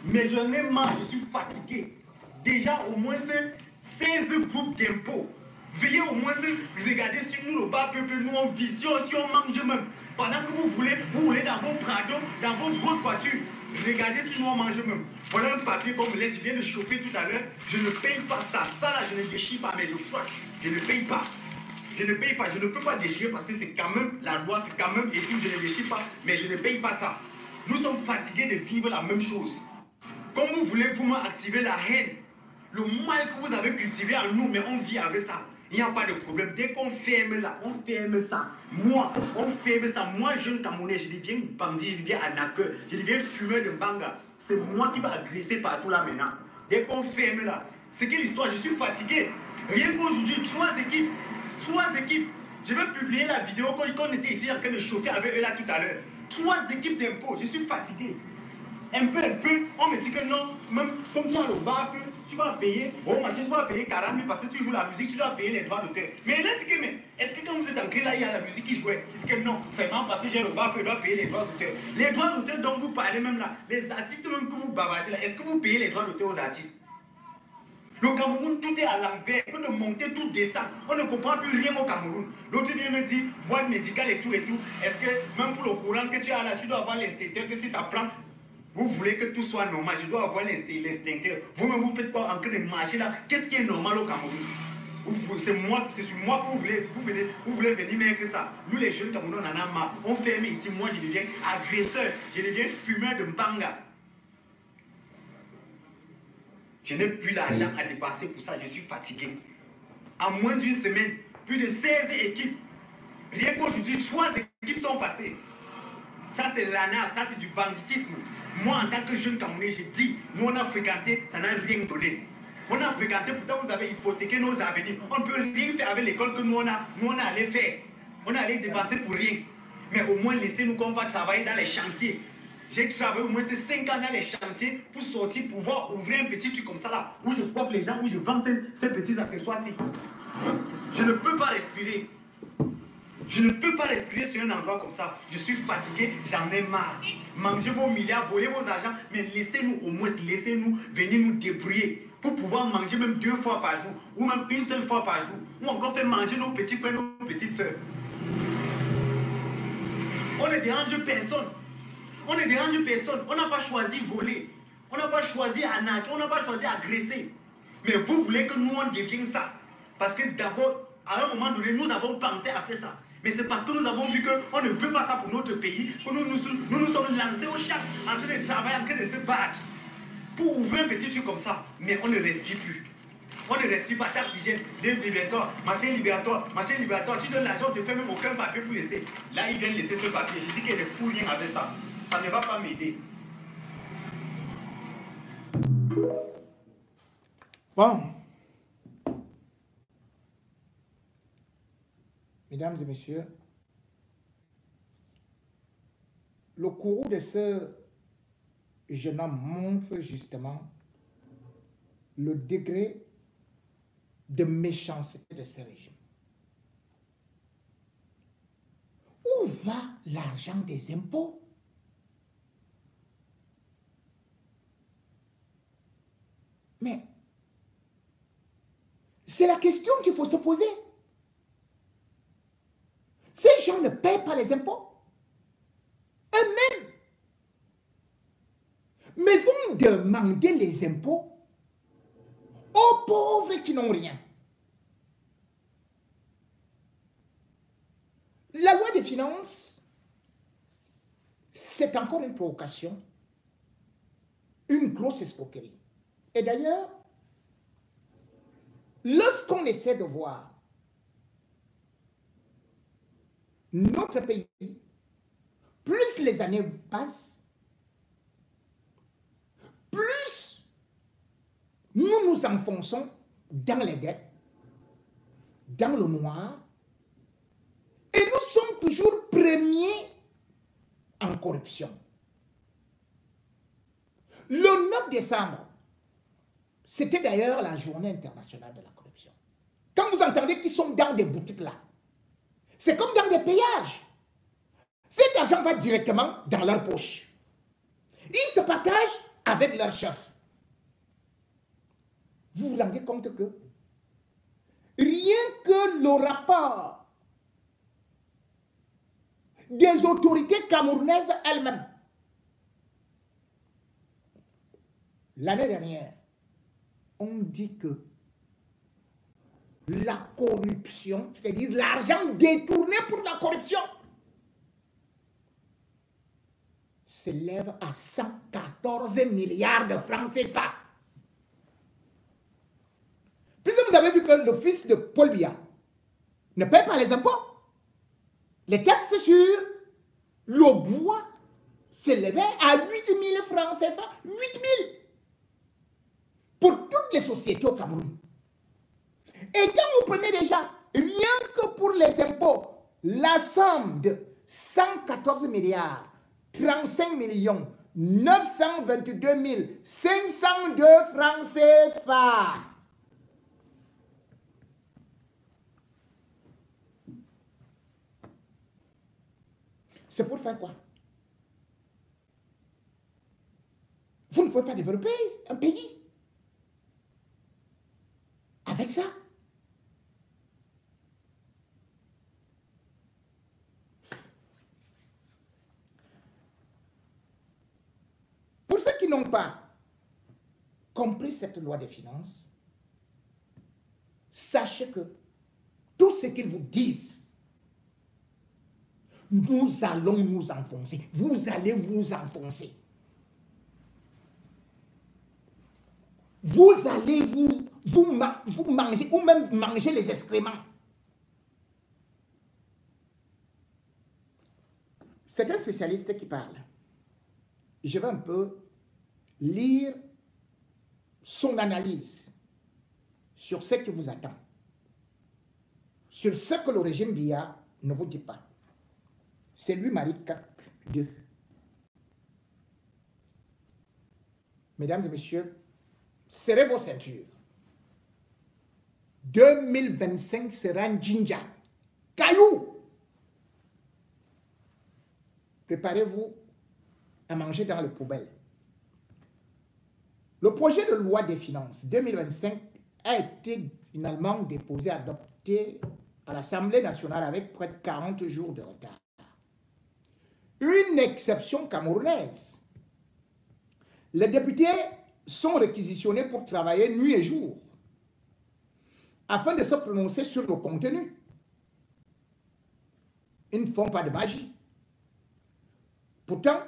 Mais j'en ai marre, je suis fatigué. Déjà au moins 16 groupes d'impôts. Veuillez au moins regarder sur nous, le bas peuple, nous on vit, si on mange même. Pendant que vous voulez dans vos Prado, dans vos grosses voitures, regardez si nous on mange même. Voilà un papier qu'on me laisse, je viens de chauffer tout à l'heure, je ne paye pas ça. Ça là, je ne déchire pas, mais je froisse. Je ne paye pas. Je ne paye pas, je ne peux pas déchirer parce que c'est quand même la loi, c'est quand même écrit, je ne déchire pas, mais je ne paye pas ça. Nous sommes fatigués de vivre la même chose. Comme vous voulez, vous m'activez la haine. Le mal que vous avez cultivé en nous, mais on vit avec ça. Il n'y a pas de problème. Dès qu'on ferme là, on ferme ça. Moi, on ferme ça. Moi, jeune Camerounais, je deviens bandit, je deviens arnaqueur, je deviens fumeur de banga. C'est moi qui va agresser partout là maintenant. Dès qu'on ferme là, c'est quelle histoire? Je suis fatigué. Rien qu'aujourd'hui, 3 équipes. Je vais publier la vidéo quand on était ici en train de chauffer avec eux là tout à l'heure. 3 équipes d'impôts. Je suis fatigué. Un peu, on me dit que non, même comme tu as le bar, tu vas payer, bon machin, tu vas payer 40 000 parce que tu joues la musique, tu dois payer les droits d'auteur. Mais il a dit que, mais est-ce que quand vous êtes entré là, il y a la musique qui jouait? Il dit que non, c'est vraiment parce que j'ai le bar, je dois payer les droits d'auteur. Les droits d'auteur dont vous parlez même là, les artistes même que vous bavardez là, est-ce que vous payez les droits d'auteur aux artistes? Le Cameroun, tout est à l'envers, que de monter, tout descend. On ne comprend plus rien au Cameroun. L'autre vient me dire, boîte médicale et tout. Est-ce que même pour le courant que tu as là, tu dois avoir l'extincteur, que si ça prend, vous voulez que tout soit normal, je dois avoir l'extincteur. Vous-même, vous faites quoi en train de marcher là? Qu'est-ce qui est normal au Cameroun? C'est sur moi que vous voulez venir mais que ça. Nous les jeunes Camerounais, on en a marre. On ferme ici, moi je deviens agresseur, je deviens fumeur de mbanga. Je n'ai plus l'argent à dépasser pour ça, je suis fatigué. En moins d'une semaine, plus de 16 équipes. Rien qu'aujourd'hui, 3 équipes sont passées. Ça c'est l'ANA, ça c'est du banditisme. Moi en tant que jeune Camerounais, je dis, nous on a fréquenté, ça n'a rien donné. On a fréquenté, pourtant vous avez hypothéqué nos avenirs. On ne peut rien faire avec l'école que nous on a allé faire. On a allé dépenser pour rien. Mais au moins laissez-nous qu'on va travailler dans les chantiers. J'ai travaillé au moins ces 5 ans dans les chantiers pour sortir, pouvoir ouvrir un petit truc comme ça là, où je coiffe les gens, où je vends ces petits accessoires-ci. Je ne peux pas respirer. Je ne peux pas respirer sur un endroit comme ça. Je suis fatigué, j'en ai marre. Mangez vos milliards, volez vos argents, mais laissez-nous au moins, laissez-nous venir nous débrouiller pour pouvoir manger même 2 fois par jour, ou même une seule fois par jour, ou encore faire manger nos petits frères, nos petites soeurs. On ne dérange personne. On ne dérange personne. On n'a pas choisi voler. On n'a pas choisi arnaquer. On n'a pas choisi agresser. Mais vous voulez que nous, on devienne ça. Parce que d'abord, à un moment donné, nous avons pensé à faire ça. Mais c'est parce que nous avons vu qu'on ne veut pas ça pour notre pays, que nous sommes lancés au chat, en train de travailler, en train de se battre. Pour ouvrir un petit truc comme ça. Mais on ne respire plus. On ne respire pas, taxe d'hygiène, libératoire, machin libératoire, machin libératoire. Tu donnes l'argent, tu ne fais même aucun papier pour laisser. Là, ils viennent laisser ce papier. Je dis qu'il y a des fous rien avec ça. Ça ne va pas m'aider. Bon. Mesdames et messieurs, le courroux de ce jeune homme montre justement le degré de méchanceté de ce régime. Où va l'argent des impôts? Mais c'est la question qu'il faut se poser. Ces gens ne paient pas les impôts. Eux-mêmes. Mais vont demander les impôts aux pauvres qui n'ont rien. La loi des finances, c'est encore une provocation, une grosse escroquerie. Et d'ailleurs, lorsqu'on essaie de voir notre pays, plus les années passent, plus nous nous enfonçons dans les dettes, dans le noir, et nous sommes toujours premiers en corruption. Le 9 décembre, c'était d'ailleurs la journée internationale de la corruption. Quand vous entendez qu'ils sont dans des boutiques là, c'est comme dans des péages. Cet argent va directement dans leur poche. Ils se partagent avec leur chef. Vous vous rendez compte que rien que le rapport des autorités camerounaises elles-mêmes, l'année dernière, on dit que la corruption, c'est-à-dire l'argent détourné pour la corruption, s'élève à 114 milliards de francs CFA. Puisque vous avez vu que le fils de Paul Biya ne paie pas les impôts, les taxes sur le bois s'élevaient à 8 000 francs CFA. 8 000 pour toutes les sociétés au Cameroun. Et quand vous prenez déjà, rien que pour les impôts, la somme de 114 milliards, 35 millions, 922 502 francs CFA. C'est pour faire quoi? Vous ne pouvez pas développer un pays avec ça. Pour ceux qui n'ont pas compris cette loi des finances, sachez que tout ce qu'ils vous disent, nous allons nous enfoncer. Vous allez vous enfoncer. Vous allez vous manger, ou même manger les excréments. C'est un spécialiste qui parle. Je vais un peu lire son analyse sur ce qui vous attend, sur ce que le régime Biya ne vous dit pas. C'est lui, Marie Cap 2. Mesdames et messieurs, serrez vos ceintures. 2025 sera un jinja. Caillou. préparez-vous à manger dans les poubelles. Le projet de loi des finances 2025 a été finalement déposé, adopté à l'Assemblée nationale avec près de 40 jours de retard. Une exception camerounaise. Les députés sont réquisitionnés pour travailler nuit et jour afin de se prononcer sur le contenu. Ils ne font pas de magie. Pourtant,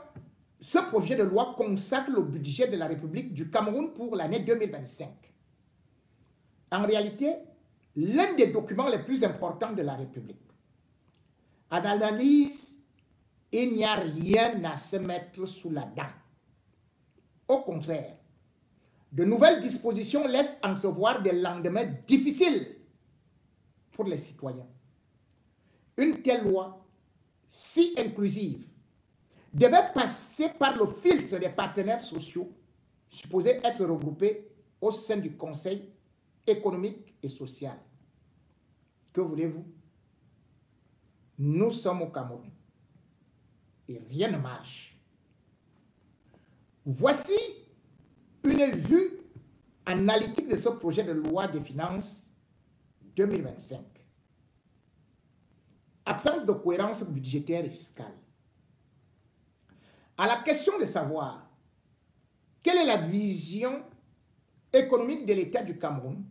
ce projet de loi consacre le budget de la République du Cameroun pour l'année 2025. En réalité, l'un des documents les plus importants de la République. À l'analyse, il n'y a rien à se mettre sous la dent. Au contraire, de nouvelles dispositions laissent entrevoir des lendemains difficiles pour les citoyens. Une telle loi, si inclusive, devait passer par le filtre des partenaires sociaux supposés être regroupés au sein du Conseil économique et social. Que voulez-vous? Nous sommes au Cameroun et rien ne marche. Voici une vue analytique de ce projet de loi des finances 2025. Absence de cohérence budgétaire et fiscale. À la question de savoir quelle est la vision économique de l'État du Cameroun,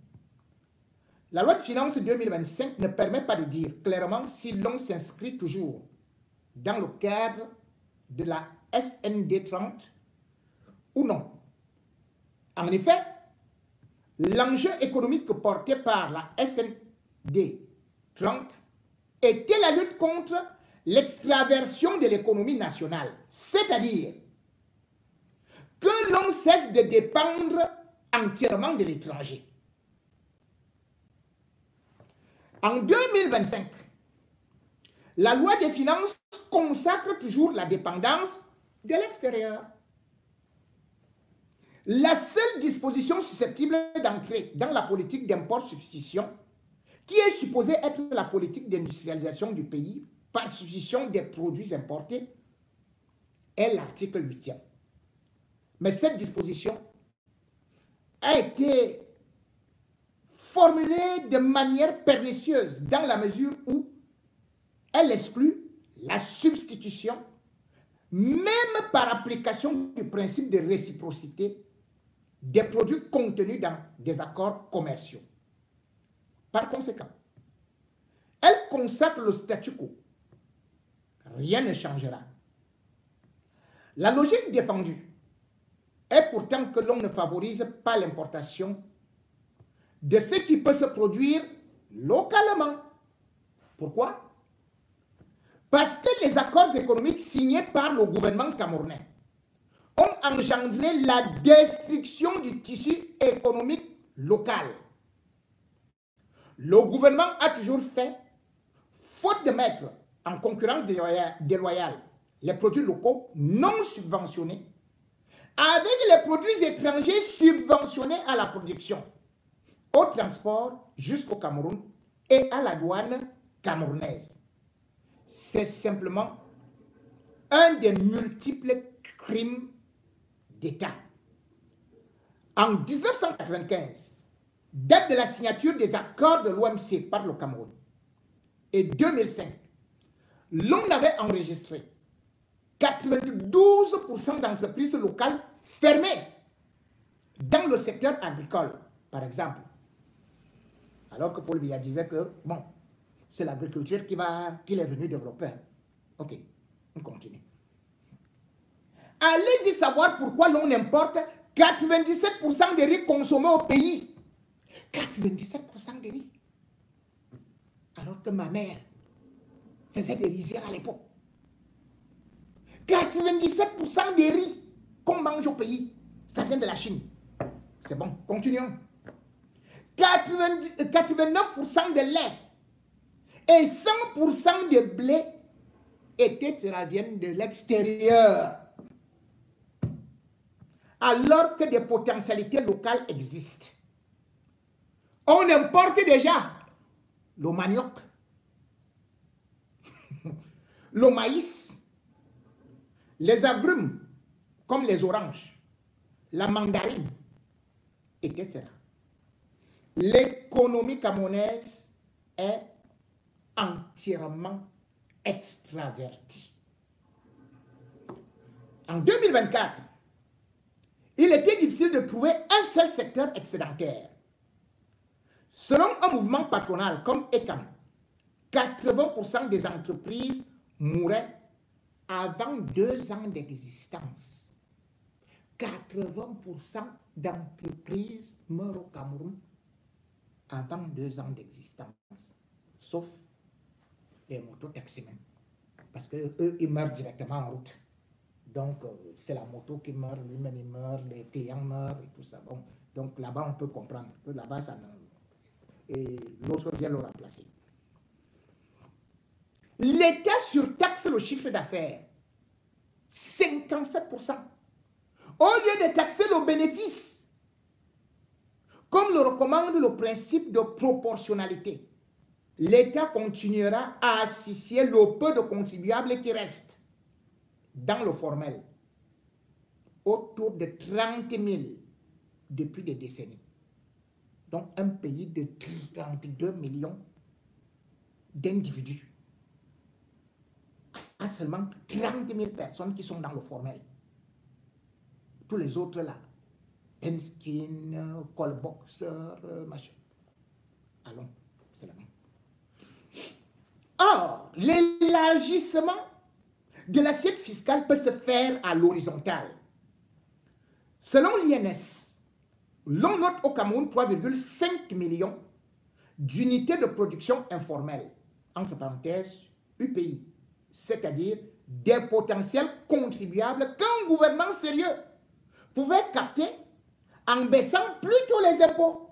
la loi de finances 2025 ne permet pas de dire clairement si l'on s'inscrit toujours dans le cadre de la SND 30 ou non. En effet, l'enjeu économique porté par la SND 30 était la lutte contre l'extraversion de l'économie nationale, c'est-à-dire que l'on cesse de dépendre entièrement de l'étranger. En 2025, la loi des finances consacre toujours la dépendance de l'extérieur. La seule disposition susceptible d'entrer dans la politique d'import-substitution, qui est supposée être la politique d'industrialisation du pays par substitution des produits importés, est l'article 8e. Mais cette disposition a été formulée de manière pernicieuse dans la mesure où elle exclut la substitution, même par application du principe de réciprocité des produits contenus dans des accords commerciaux. Par conséquent, elle consacre le statu quo. Rien ne changera. La logique défendue est pourtant que l'on ne favorise pas l'importation de ce qui peut se produire localement. Pourquoi? Parce que les accords économiques signés par le gouvernement camerounais ont engendré la destruction du tissu économique local. Le gouvernement a toujours fait, faute de mettre en concurrence déloyale les produits locaux non subventionnés avec les produits étrangers subventionnés à la production, au transport jusqu'au Cameroun et à la douane camerounaise. C'est simplement un des multiples crimes d'État. En 1995, date de la signature des accords de l'OMC par le Cameroun, et 2005, l'on avait enregistré 92% d'entreprises locales fermées dans le secteur agricole, par exemple. Alors que Paul Biya disait que, bon, c'est l'agriculture qu'il est venu développer. Ok, on continue. Allez-y savoir pourquoi l'on importe 97% des riz consommés au pays. 97% des riz. Alors que ma mère faisait des rizières à l'époque. 97% des riz qu'on mange au pays, ça vient de la Chine. C'est bon, continuons. 89% de lait et 100% de blé viennent de l'extérieur. Alors que des potentialités locales existent. On importe déjà le manioc, le maïs, les agrumes, comme les oranges, la mandarine, etc. L'économie camerounaise est entièrement extravertie. En 2024, il était difficile de trouver un seul secteur excédentaire. Selon un mouvement patronal comme ECAM, 80% des entreprises mouraient avant 2 ans d'existence. 80% d'entreprises meurent au Cameroun avant 2 ans d'existence, sauf les mototaximens, parce qu'eux, ils meurent directement en route. Donc, c'est la moto qui meurt, lui-même il meurt, les clients meurent et tout ça. Bon, donc là-bas, on peut comprendre que là-bas, ça ne... Et l'autre vient le remplacer. L'État surtaxe le chiffre d'affaires, 57%. Au lieu de taxer le bénéfice, comme le recommande le principe de proportionnalité, l'État continuera à asphyxier le peu de contribuables qui restent dans le formel, autour de 30 000 depuis des décennies. Donc un pays de 32 millions d'individus a seulement 30 000 personnes qui sont dans le formel. Tous les autres là, Penskin, Callboxer, machin. Allons, c'est la même. Or, l'élargissement de l'assiette fiscale peut se faire à l'horizontale. Selon l'INS, l'on note au Cameroun 3,5 millions d'unités de production informelle, entre parenthèses UPI, c'est-à-dire des potentiels contribuables qu'un gouvernement sérieux pouvait capter en baissant plutôt les impôts.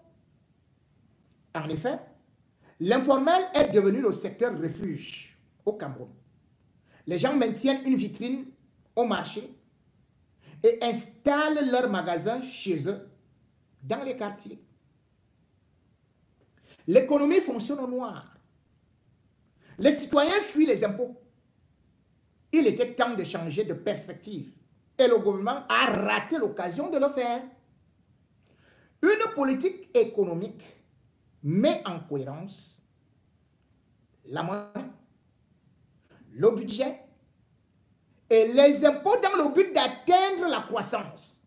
En effet, l'informel est devenu le secteur refuge au Cameroun. Les gens maintiennent une vitrine au marché et installent leurs magasins chez eux, dans les quartiers. L'économie fonctionne au noir. Les citoyens fuient les impôts. Il était temps de changer de perspective et le gouvernement a raté l'occasion de le faire. Une politique économique met en cohérence la monnaie, le budget et les impôts dans le but d'atteindre la croissance,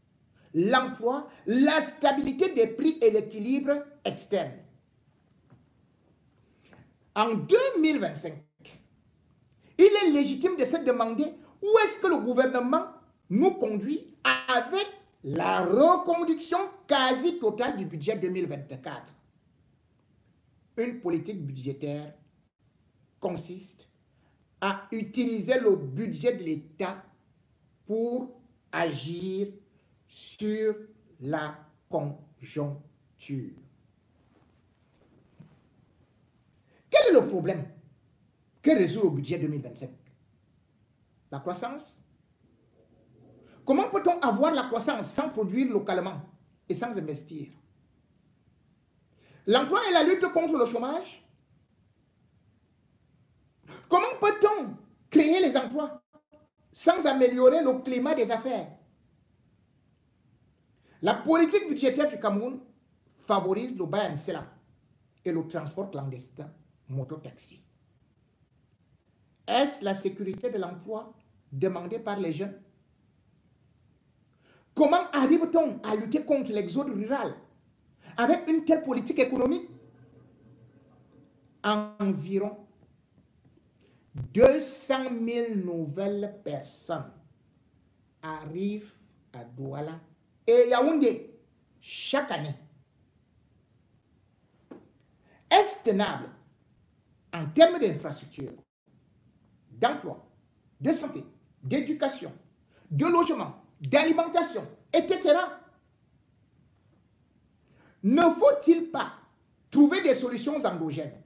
l'emploi, la stabilité des prix et l'équilibre externe. En 2025, il est légitime de se demander où est-ce que le gouvernement nous conduit avec la reconduction quasi totale du budget 2024. Une politique budgétaire consiste à utiliser le budget de l'État pour agir sur la conjoncture. Quel est le problème que résout le budget 2025? La croissance. Comment peut-on avoir la croissance sans produire localement et sans investir? L'emploi et la lutte contre le chômage. Comment peut-on créer les emplois sans améliorer le climat des affaires? La politique budgétaire du Cameroun favorise le bail en cela et le transport clandestin mototaxi. Est-ce la sécurité de l'emploi demandée par les jeunes? Comment arrive-t-on à lutter contre l'exode rural avec une telle politique économique? Environ 200 000 nouvelles personnes arrivent à Douala et Yaoundé chaque année. Est-ce tenable en termes d'infrastructure, d'emploi, de santé, d'éducation, de logement, d'alimentation, etc. Ne faut-il pas trouver des solutions endogènes?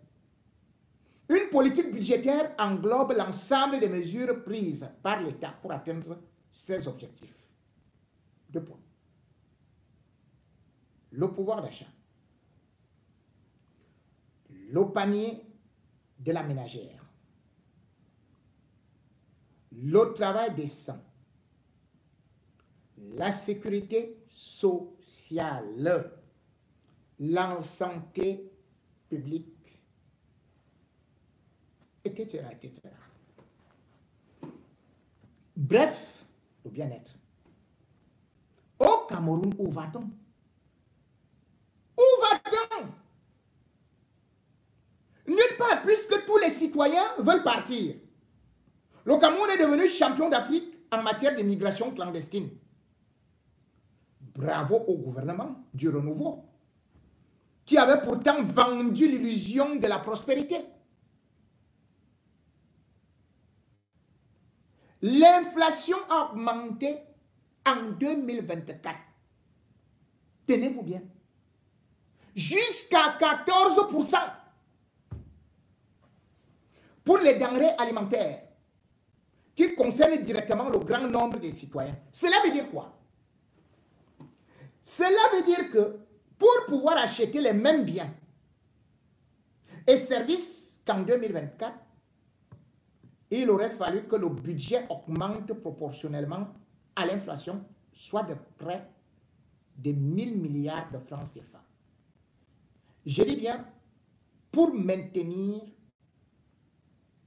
Une politique budgétaire englobe l'ensemble des mesures prises par l'État pour atteindre ces objectifs. 2 points. Le pouvoir d'achat. Le panier de la ménagère. Le travail décent la sécurité sociale, la santé publique, etc., etc. Bref, le bien-être. Au Cameroun, où va-t-on? Où va-t-on? Nulle part, puisque tous les citoyens veulent partir. Le Cameroun est devenu champion d'Afrique en matière de migration clandestine. Bravo au gouvernement du renouveau, qui avait pourtant vendu l'illusion de la prospérité. L'inflation a augmenté en 2024. Tenez-vous bien. Jusqu'à 14% pour les denrées alimentaires qui concernent directement le grand nombre des citoyens. Cela veut dire quoi? Cela veut dire que pour pouvoir acheter les mêmes biens et services qu'en 2024, il aurait fallu que le budget augmente proportionnellement à l'inflation, soit de près de 1000 milliards de francs CFA. Je dis bien, pour maintenir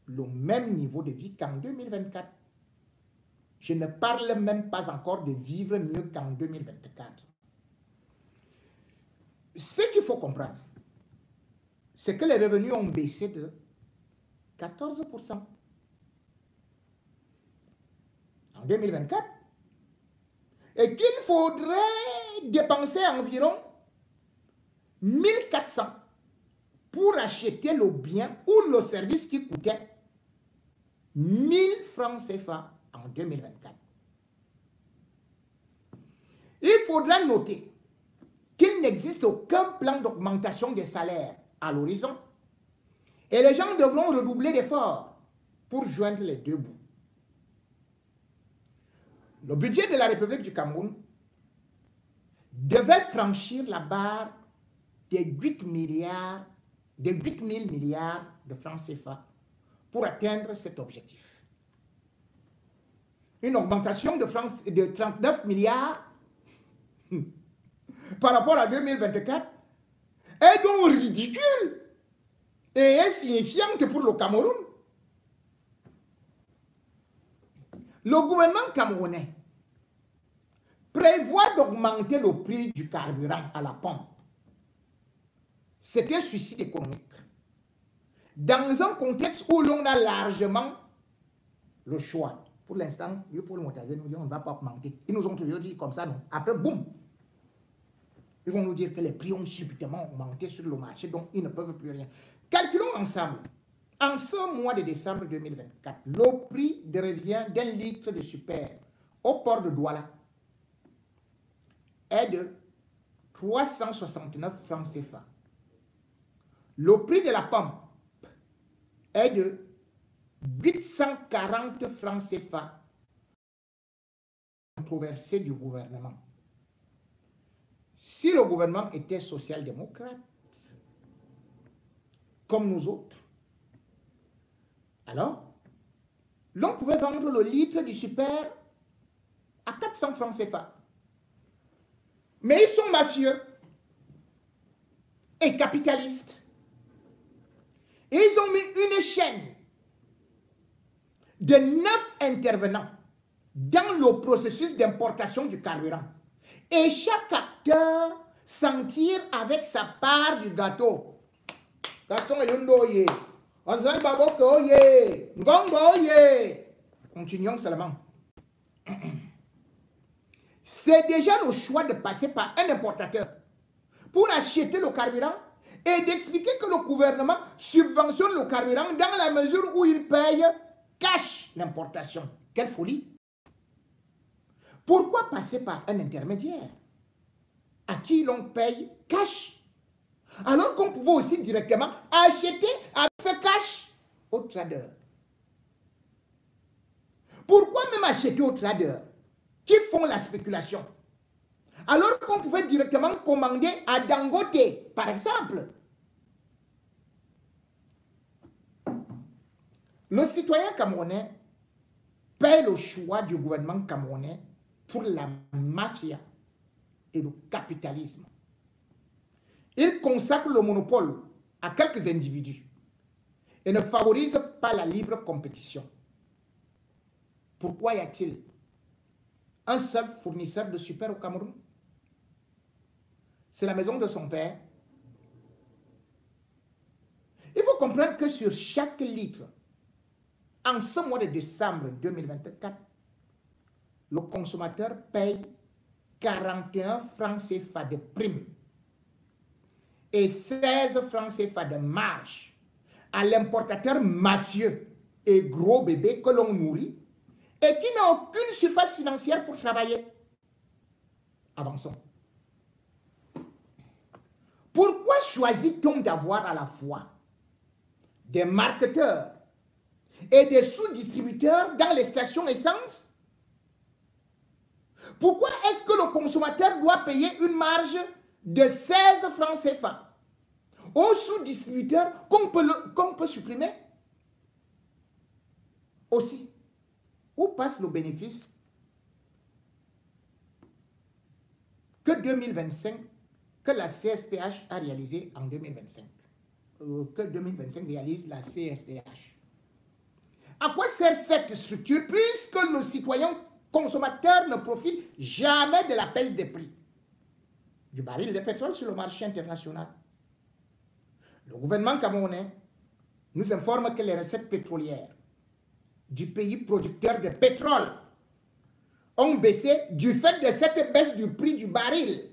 le même niveau de vie qu'en 2024. Je ne parle même pas encore de vivre mieux qu'en 2024. Ce qu'il faut comprendre, c'est que les revenus ont baissé de 14% en 2024 et qu'il faudrait dépenser environ 1400 pour acheter le bien ou le service qui coûtait 1000 francs CFA en 2024. Il faudra noter qu'il n'existe aucun plan d'augmentation des salaires à l'horizon et les gens devront redoubler d'efforts pour joindre les deux bouts. Le budget de la République du Cameroun devait franchir la barre des 8 milliards, des 8 000 milliards de francs CFA pour atteindre cet objectif. Une augmentation de 39 milliards par rapport à 2024 est donc ridicule et insignifiante pour le Cameroun. Le gouvernement camerounais prévoit d'augmenter le prix du carburant à la pompe. C'est un suicide économique. Dans un contexte où l'on a largement le choix. Pour l'instant, pour le Montazé, nous disons on ne va pas augmenter. Ils nous ont toujours dit comme ça, non. Après, boum. Ils vont nous dire que les prix ont subitement augmenté sur le marché, donc ils ne peuvent plus rien. Calculons ensemble. En ce mois de décembre 2024, le prix de revient d'un litre de super au port de Douala est de 369 francs CFA. Le prix de la pomme est de 840 francs CFA controversé du gouvernement. Si le gouvernement était social-démocrate, comme nous autres, alors, l'on pouvait vendre le litre du super à 400 francs CFA. Mais ils sont mafieux et capitalistes. Et ils ont mis une chaîne de 9 intervenants dans le processus d'importation du carburant. Et chaque acteur s'en tire avec sa part du gâteau. Gaston et l'undoye. Continuons seulement. C'est déjà le choix de passer par un importateur pour acheter le carburant et d'expliquer que le gouvernement subventionne le carburant dans la mesure où il paye cash l'importation. Quelle folie! Pourquoi passer par un intermédiaire à qui l'on paye cash alors qu'on pouvait aussi directement acheter avec ce cash au trader? Pourquoi même acheter aux traders qui font la spéculation alors qu'on pouvait directement commander à Dangote, par exemple? Le citoyen camerounais paie le choix du gouvernement camerounais pour la mafia et le capitalisme. Il consacre le monopole à quelques individus et ne favorise pas la libre compétition. Pourquoi y a-t-il un seul fournisseur de super au Cameroun? C'est la maison de son père. Il faut comprendre que sur chaque litre, en ce mois de décembre 2024, le consommateur paye 41 francs CFA de prime et 16 francs CFA de marge à l'importateur mafieux et gros bébé que l'on nourrit et qui n'a aucune surface financière pour travailler. Avançons. Pourquoi choisit-on d'avoir à la fois des marketeurs et des sous-distributeurs dans les stations essence? Pourquoi est-ce que le consommateur doit payer une marge de 16 francs CFA aux sous-distributeurs qu'on peut supprimer? Aussi, où passe le bénéfice que 2025, que la CSPH a réalisé en 2025, que 2025 réalise la CSPH? À quoi sert cette structure puisque le citoyen consommateur ne profite jamais de la baisse des prix du baril de pétrole sur le marché international? Le gouvernement camerounais nous informe que les recettes pétrolières du pays producteur de pétrole ont baissé du fait de cette baisse du prix du baril.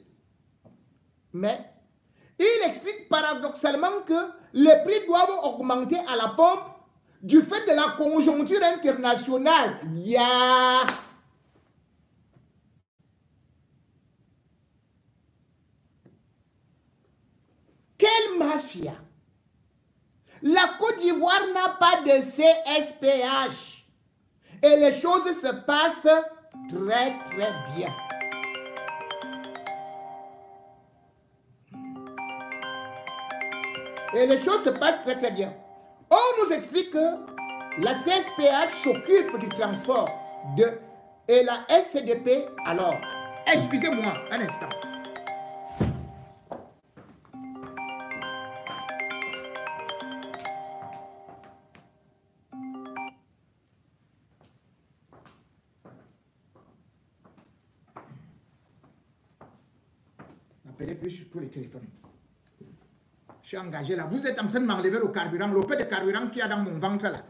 Mais il explique paradoxalement que les prix doivent augmenter à la pompe du fait de la conjoncture internationale. Quelle mafia! La Côte d'Ivoire n'a pas de CSPH. Et les choses se passent très très bien. Et les choses se passent très très bien. On nous explique que la CSPH s'occupe du transport et la SCDP, alors, excusez-moi un instant. N'appelez plus sur tous les téléphones. Je suis engagé là. Vous êtes en train de m'enlever le carburant, le peu de carburant qu'il y a dans mon ventre là.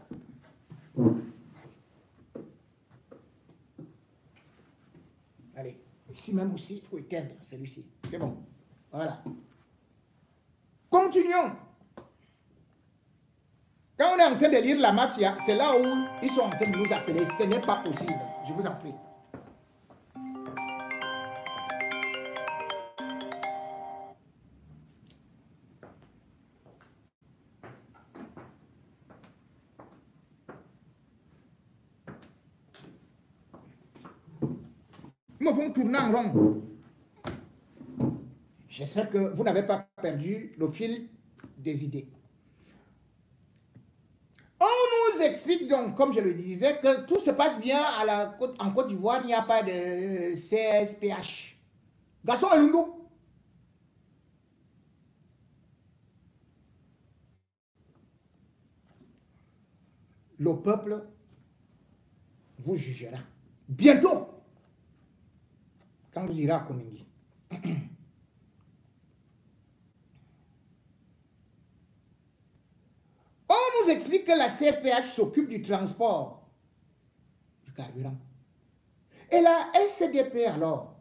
Allez, ici même aussi, il faut éteindre celui-ci. C'est bon. Voilà. Continuons. Quand on est en train de lire la mafia, c'est là où ils sont en train de nous appeler. Ce n'est pas possible. Je vous en prie. Nous vont tourner en rond. J'espère que vous n'avez pas perdu le fil des idées. On nous explique donc, comme je le disais, que tout se passe bien en Côte d'Ivoire, il n'y a pas de CSPH. Gaston Elundou. Le peuple vous jugera. Bientôt. Quand vous irez à Koningui. On nous explique que la CSPH s'occupe du transport du carburant. Et la SCDP alors,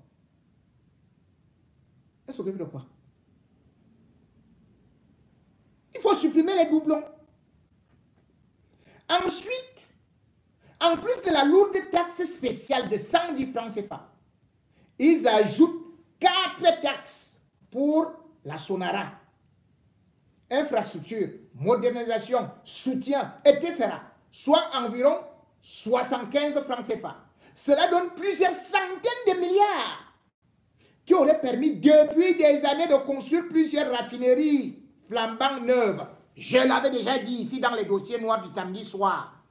elle s'occupe de quoi? Il faut supprimer les doublons. Ensuite, en plus de la lourde taxe spéciale de 110 francs CFA, ils ajoutent 4 taxes pour la Sonara. Infrastructure, modernisation, soutien, etc. Soit environ 75 francs CFA. Cela donne plusieurs centaines de milliards qui auraient permis depuis des années de construire plusieurs raffineries flambant neuves. Je l'avais déjà dit ici dans les dossiers noirs du samedi soir.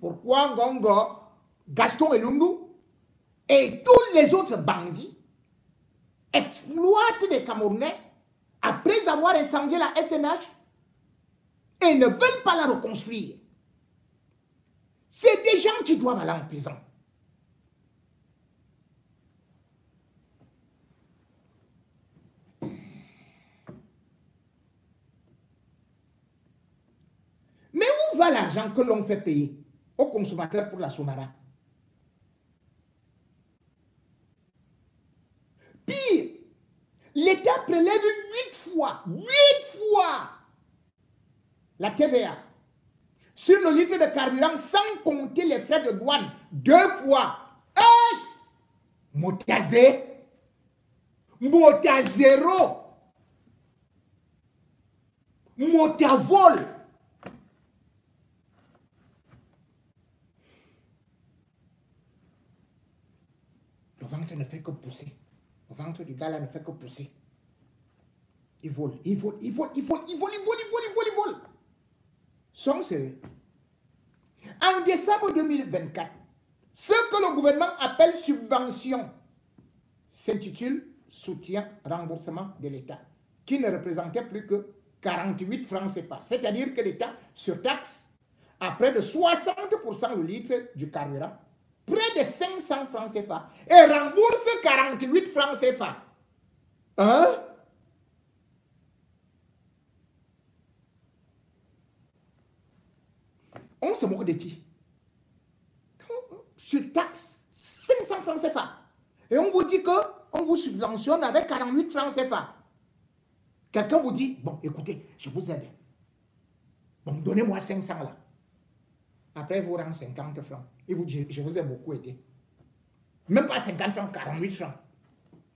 Pourquoi Ngongo, Gaston Elundou Et tous les autres bandits exploitent les Camerounais après avoir incendié la SNH et ne veulent pas la reconstruire. C'est des gens qui doivent aller en prison. Mais où va l'argent que l'on fait payer aux consommateurs pour la Sonara? Pire, l'État prélève 8 fois la TVA sur le litre de carburant sans compter les frais de douane. 2 fois. Hey! Motazé. Motazéro. Motavol. Le ventre ne fait que pousser. Le ventre du gars là ne fait que pousser. Il vole. Soyons sérieux. En décembre 2024, ce que le gouvernement appelle subvention s'intitule soutien, remboursement de l'État, qui ne représentait plus que 48 francs CFA. C'est-à-dire que l'État surtaxe à près de 60% le litre du carburant, près de 500 francs CFA, et rembourse 48 francs CFA. Hein? On se moque de qui? Surtaxe 500 francs CFA. Et on vous dit qu'on vous subventionne avec 48 francs CFA. Quelqu'un vous dit, bon, écoutez, je vous aide. Bon, donnez-moi 500 là. Après, il vous rend 50 francs. Il vous dit, je vous ai beaucoup aidé. Même pas 50 francs, 48 francs.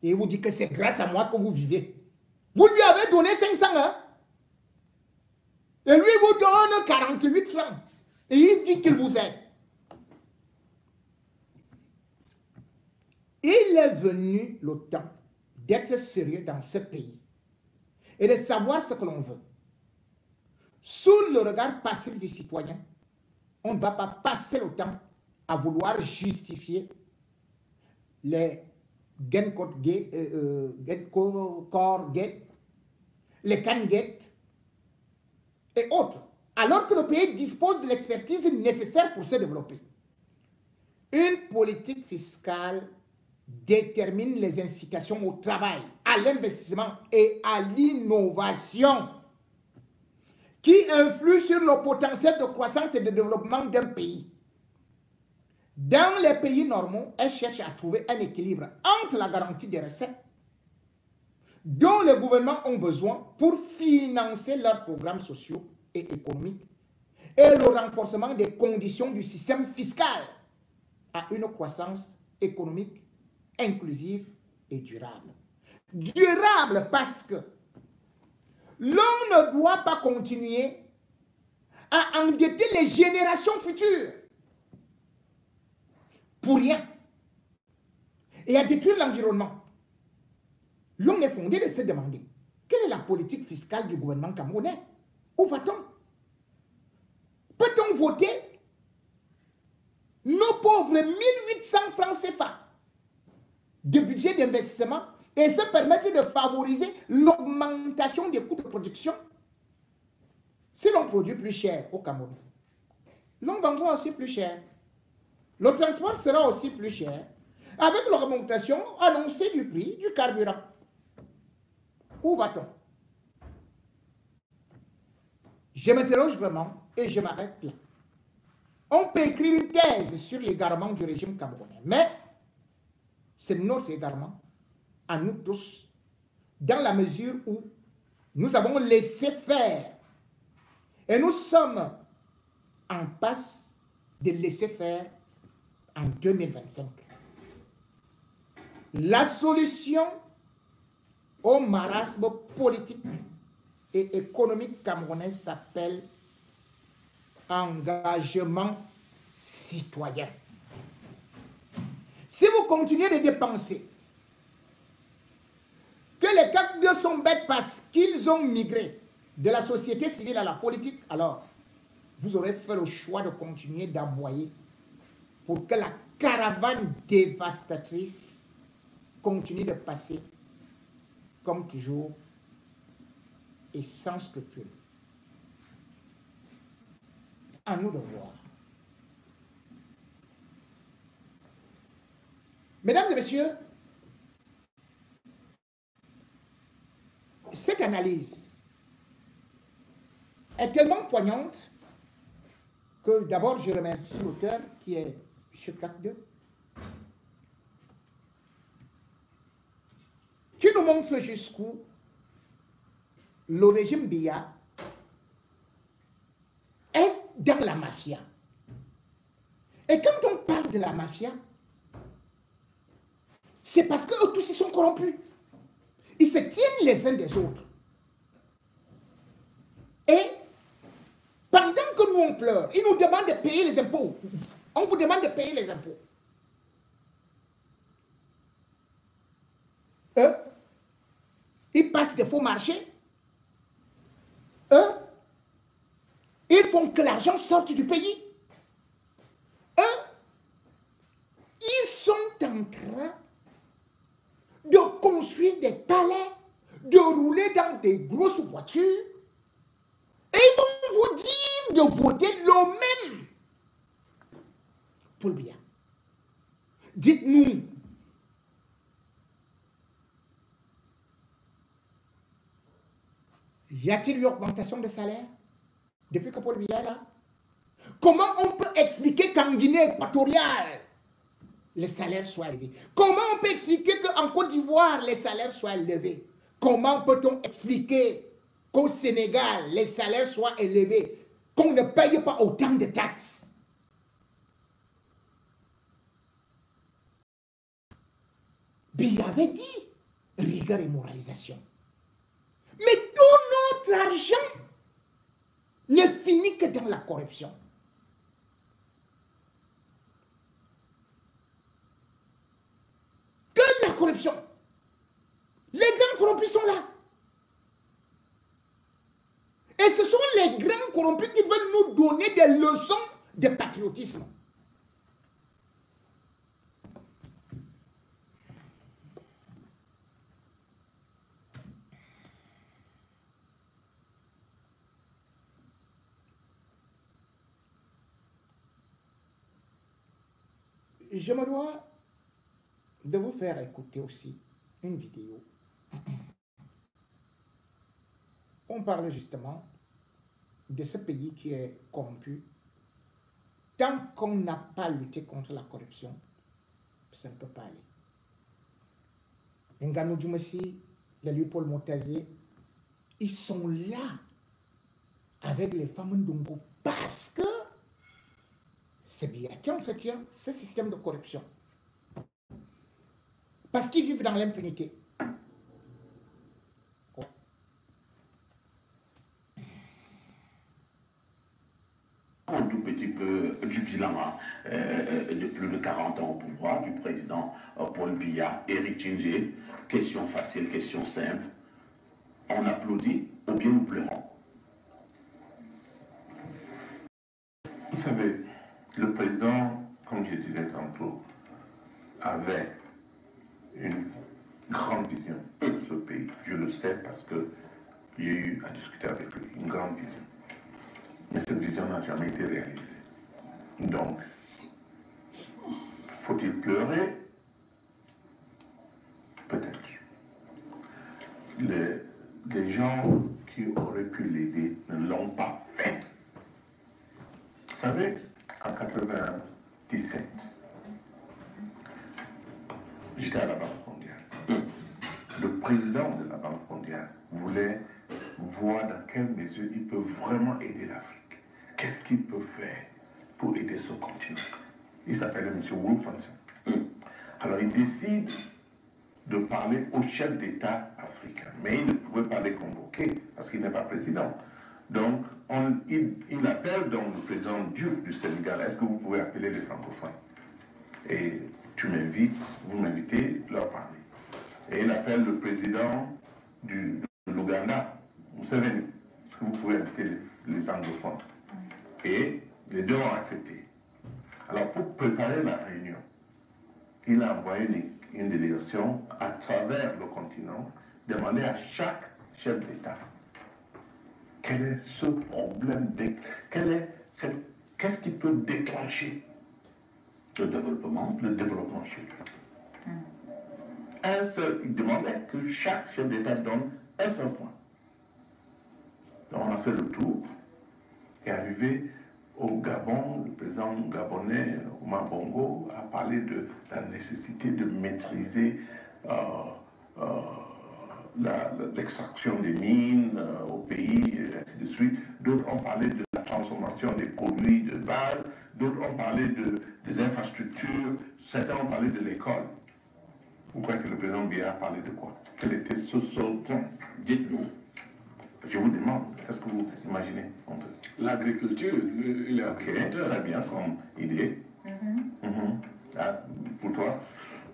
Et il vous dit que c'est grâce à moi que vous vivez. Vous lui avez donné 500, hein? Et lui, il vous donne 48 francs. Et il dit qu'il vous aide. Il est venu le temps d'être sérieux dans ce pays et de savoir ce que l'on veut. Sous le regard passif du citoyen, on ne va pas passer le temps à vouloir justifier les Gencourt Gate, les Can Gate et autres, alors que le pays dispose de l'expertise nécessaire pour se développer. Une politique fiscale détermine les incitations au travail, à l'investissement et à l'innovation qui influent sur le potentiel de croissance et de développement d'un pays. Dans les pays normaux, elle cherche à trouver un équilibre entre la garantie des recettes dont les gouvernements ont besoin pour financer leurs programmes sociaux et économiques et le renforcement des conditions du système fiscal à une croissance économique inclusive et durable. Durable parce que l'on ne doit pas continuer à endetter les générations futures pour rien et à détruire l'environnement. L'on est fondé de se demander quelle est la politique fiscale du gouvernement camerounais? Où va-t-on? Peut-on voter nos pauvres 1800 francs CFA de budget d'investissement et se permettre de favoriser l'augmentation des coûts de production? Si l'on produit plus cher au Cameroun, l'on vendra aussi plus cher. Le transport sera aussi plus cher avec l'augmentation annoncée du prix du carburant. Où va-t-on? Je m'interroge vraiment et je m'arrête là. On peut écrire une thèse sur l'égarement du régime camerounais, mais c'est notre égarement à nous tous, dans la mesure où nous avons laissé faire et nous sommes en passe de laisser faire en 2025. La solution au marasme politique et économique camerounais s'appelle engagement citoyen. Si vous continuez de dépenser, que les Cap2 sont bêtes parce qu'ils ont migré de la société civile à la politique, alors vous aurez fait le choix de continuer d'aboyer pour que la caravane dévastatrice continue de passer, comme toujours, et sans scrupule. À nous de voir. Mesdames et messieurs, cette analyse est tellement poignante que d'abord je remercie l'auteur qui est M. Kakde, qui nous montre jusqu'où le régime Biya est dans la mafia. Et quand on parle de la mafia, c'est parce qu'eux tous ils sont corrompus. Ils se tiennent les uns des autres. Et pendant que nous on pleure, ils nous demandent de payer les impôts. On vous demande de payer les impôts. Eux, ils passent des faux marchés. Eux, ils font que l'argent sorte du pays. Eux, ils sont en train de construire des palais, de rouler dans des grosses voitures, et ils vont vous dire de voter le même pour le bien. Dites-nous, y a-t-il eu augmentation de salaire depuis que Paul Biya est là? Comment on peut expliquer qu'en Guinée équatoriale, les salaires soient élevés? Comment on peut expliquer qu'en Côte d'Ivoire, les salaires soient élevés? Comment peut-on expliquer qu'au Sénégal, les salaires soient élevés, qu'on ne paye pas autant de taxes? Biya avait dit rigueur et moralisation. Mais tout notre argent ne finit que dans la corruption. Que la corruption. Les grands corrompus sont là. Et ce sont les grands corrompus qui veulent nous donner des leçons de patriotisme. Je me dois de vous faire écouter aussi une vidéo. On parle justement de ce pays qui est corrompu. Tant qu'on n'a pas lutté contre la corruption, ça ne peut pas aller. Nganou Djoumassi, le Léopold Montazé, ils sont là avec les femmes d'Ongo parce que c'est bien qui entretient ce système de corruption. Parce qu'ils vivent dans l'impunité. Un tout petit peu du bilan de plus de 40 ans au pouvoir du président Paul Biya, Éric Tchingé. Question facile, question simple. On applaudit ou bien nous pleurons? Vous savez, le président, comme je disais tantôt, avait une grande vision de ce pays. Je le sais parce que j'ai eu à discuter avec lui, une grande vision. Mais cette vision n'a jamais été réalisée. Donc, faut-il pleurer? Peut-être. Les gens qui auraient pu l'aider ne l'ont pas fait. Vous savez, en 1997, j'étais à la Banque mondiale. Le président de la Banque mondiale voulait voir dans quelle mesure il peut vraiment aider l'Afrique. Qu'est-ce qu'il peut faire pour aider ce continent? Il s'appelait M. Wolfenson. Alors il décide de parler au chef d'État africain, mais il ne pouvait pas les convoquer parce qu'il n'est pas président. Donc il appelle donc le président Diouf du Sénégal. Est-ce que vous pouvez appeler les francophones? Et tu m'invites, vous m'invitez, leur parler. Et il appelle le président de l'Ouganda, Museveni. Est-ce que vous pouvez inviter les anglophones? Et les deux ont accepté. Alors, pour préparer la réunion, il a envoyé une délégation à travers le continent, demander à chaque chef d'État quel est ce problème, qu'est-ce qui peut déclencher le développement chez lui. Un seul, il demandait que chaque chef d'État donne un seul point. Donc on a fait le tour et arrivé au Gabon, le président gabonais, Omar Bongo, a parlé de la nécessité de maîtriser l'extraction des mines au pays, et ainsi de suite. D'autres ont parlé de la transformation des produits de base, d'autres ont parlé des infrastructures, certains ont parlé de l'école. Vous croyez que le président Biya a parlé de quoi? Quel était ce seul point? Dites-nous. Je vous demande, qu'est-ce que vous imaginez un peu? L'agriculture, il est agriculteur. Très bien comme idée. Ah, pour toi,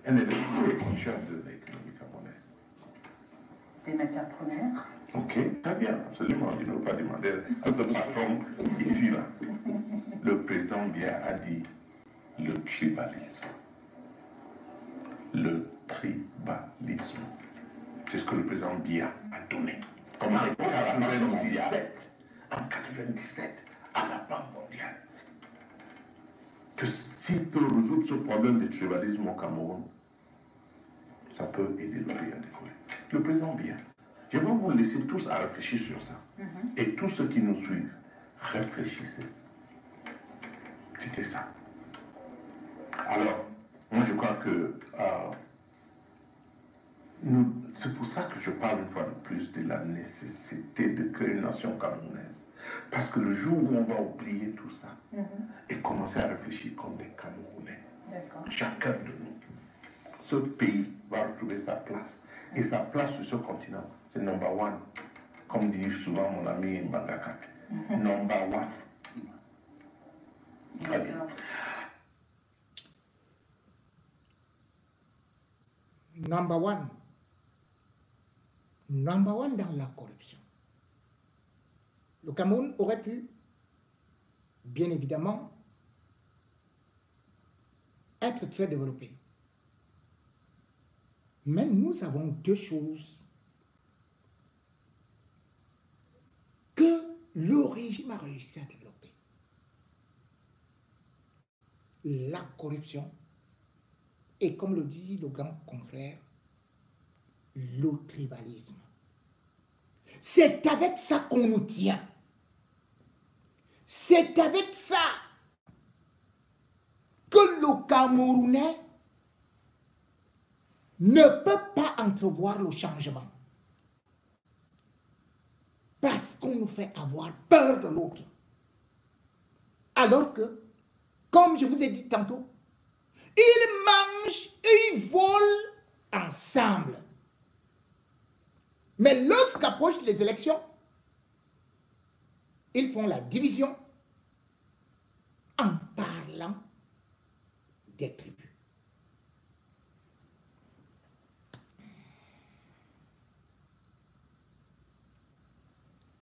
un élément chef de l'économie gabonaise. Des matières premières. Ok, très bien, absolument. Je ne veux pas demander à ce patron ici, là. Le président Biya a dit le tribalisme. Le tribalisme. C'est ce que le président Biya a donné. Comme en 97, à la Banque mondiale. Que s'il peut résoudre ce problème de tribalisme au Cameroun, ça peut aider le pays à décoller. Le président Biya, je vais vous laisser tous à réfléchir sur ça. Et tous ceux qui nous suivent, réfléchissez. C'était ça. Alors, moi je crois que c'est pour ça que je parle une fois de plus de la nécessité de créer une nation camerounaise. Parce que le jour où on va oublier tout ça et commencer à réfléchir comme des Camerounais, chacun de nous, ce pays va retrouver sa place. Et sa place sur ce continent, c'est number one. Comme dit souvent mon ami Mbangakak. Number one. Très bien. Number one. Number one dans la corruption. Le Cameroun aurait pu, bien évidemment, être très développé. Mais nous avons deux choses que le régime a réussi à développer. La corruption et, comme le dit le grand confrère, le tribalisme. C'est avec ça qu'on nous tient. C'est avec ça que le Camerounais ne peut pas entrevoir le changement. Parce qu'on nous fait avoir peur de l'autre. Alors que, comme je vous ai dit tantôt, ils mangent et ils volent ensemble. Mais lorsqu'approchent les élections, ils font la division en parlant des tribus.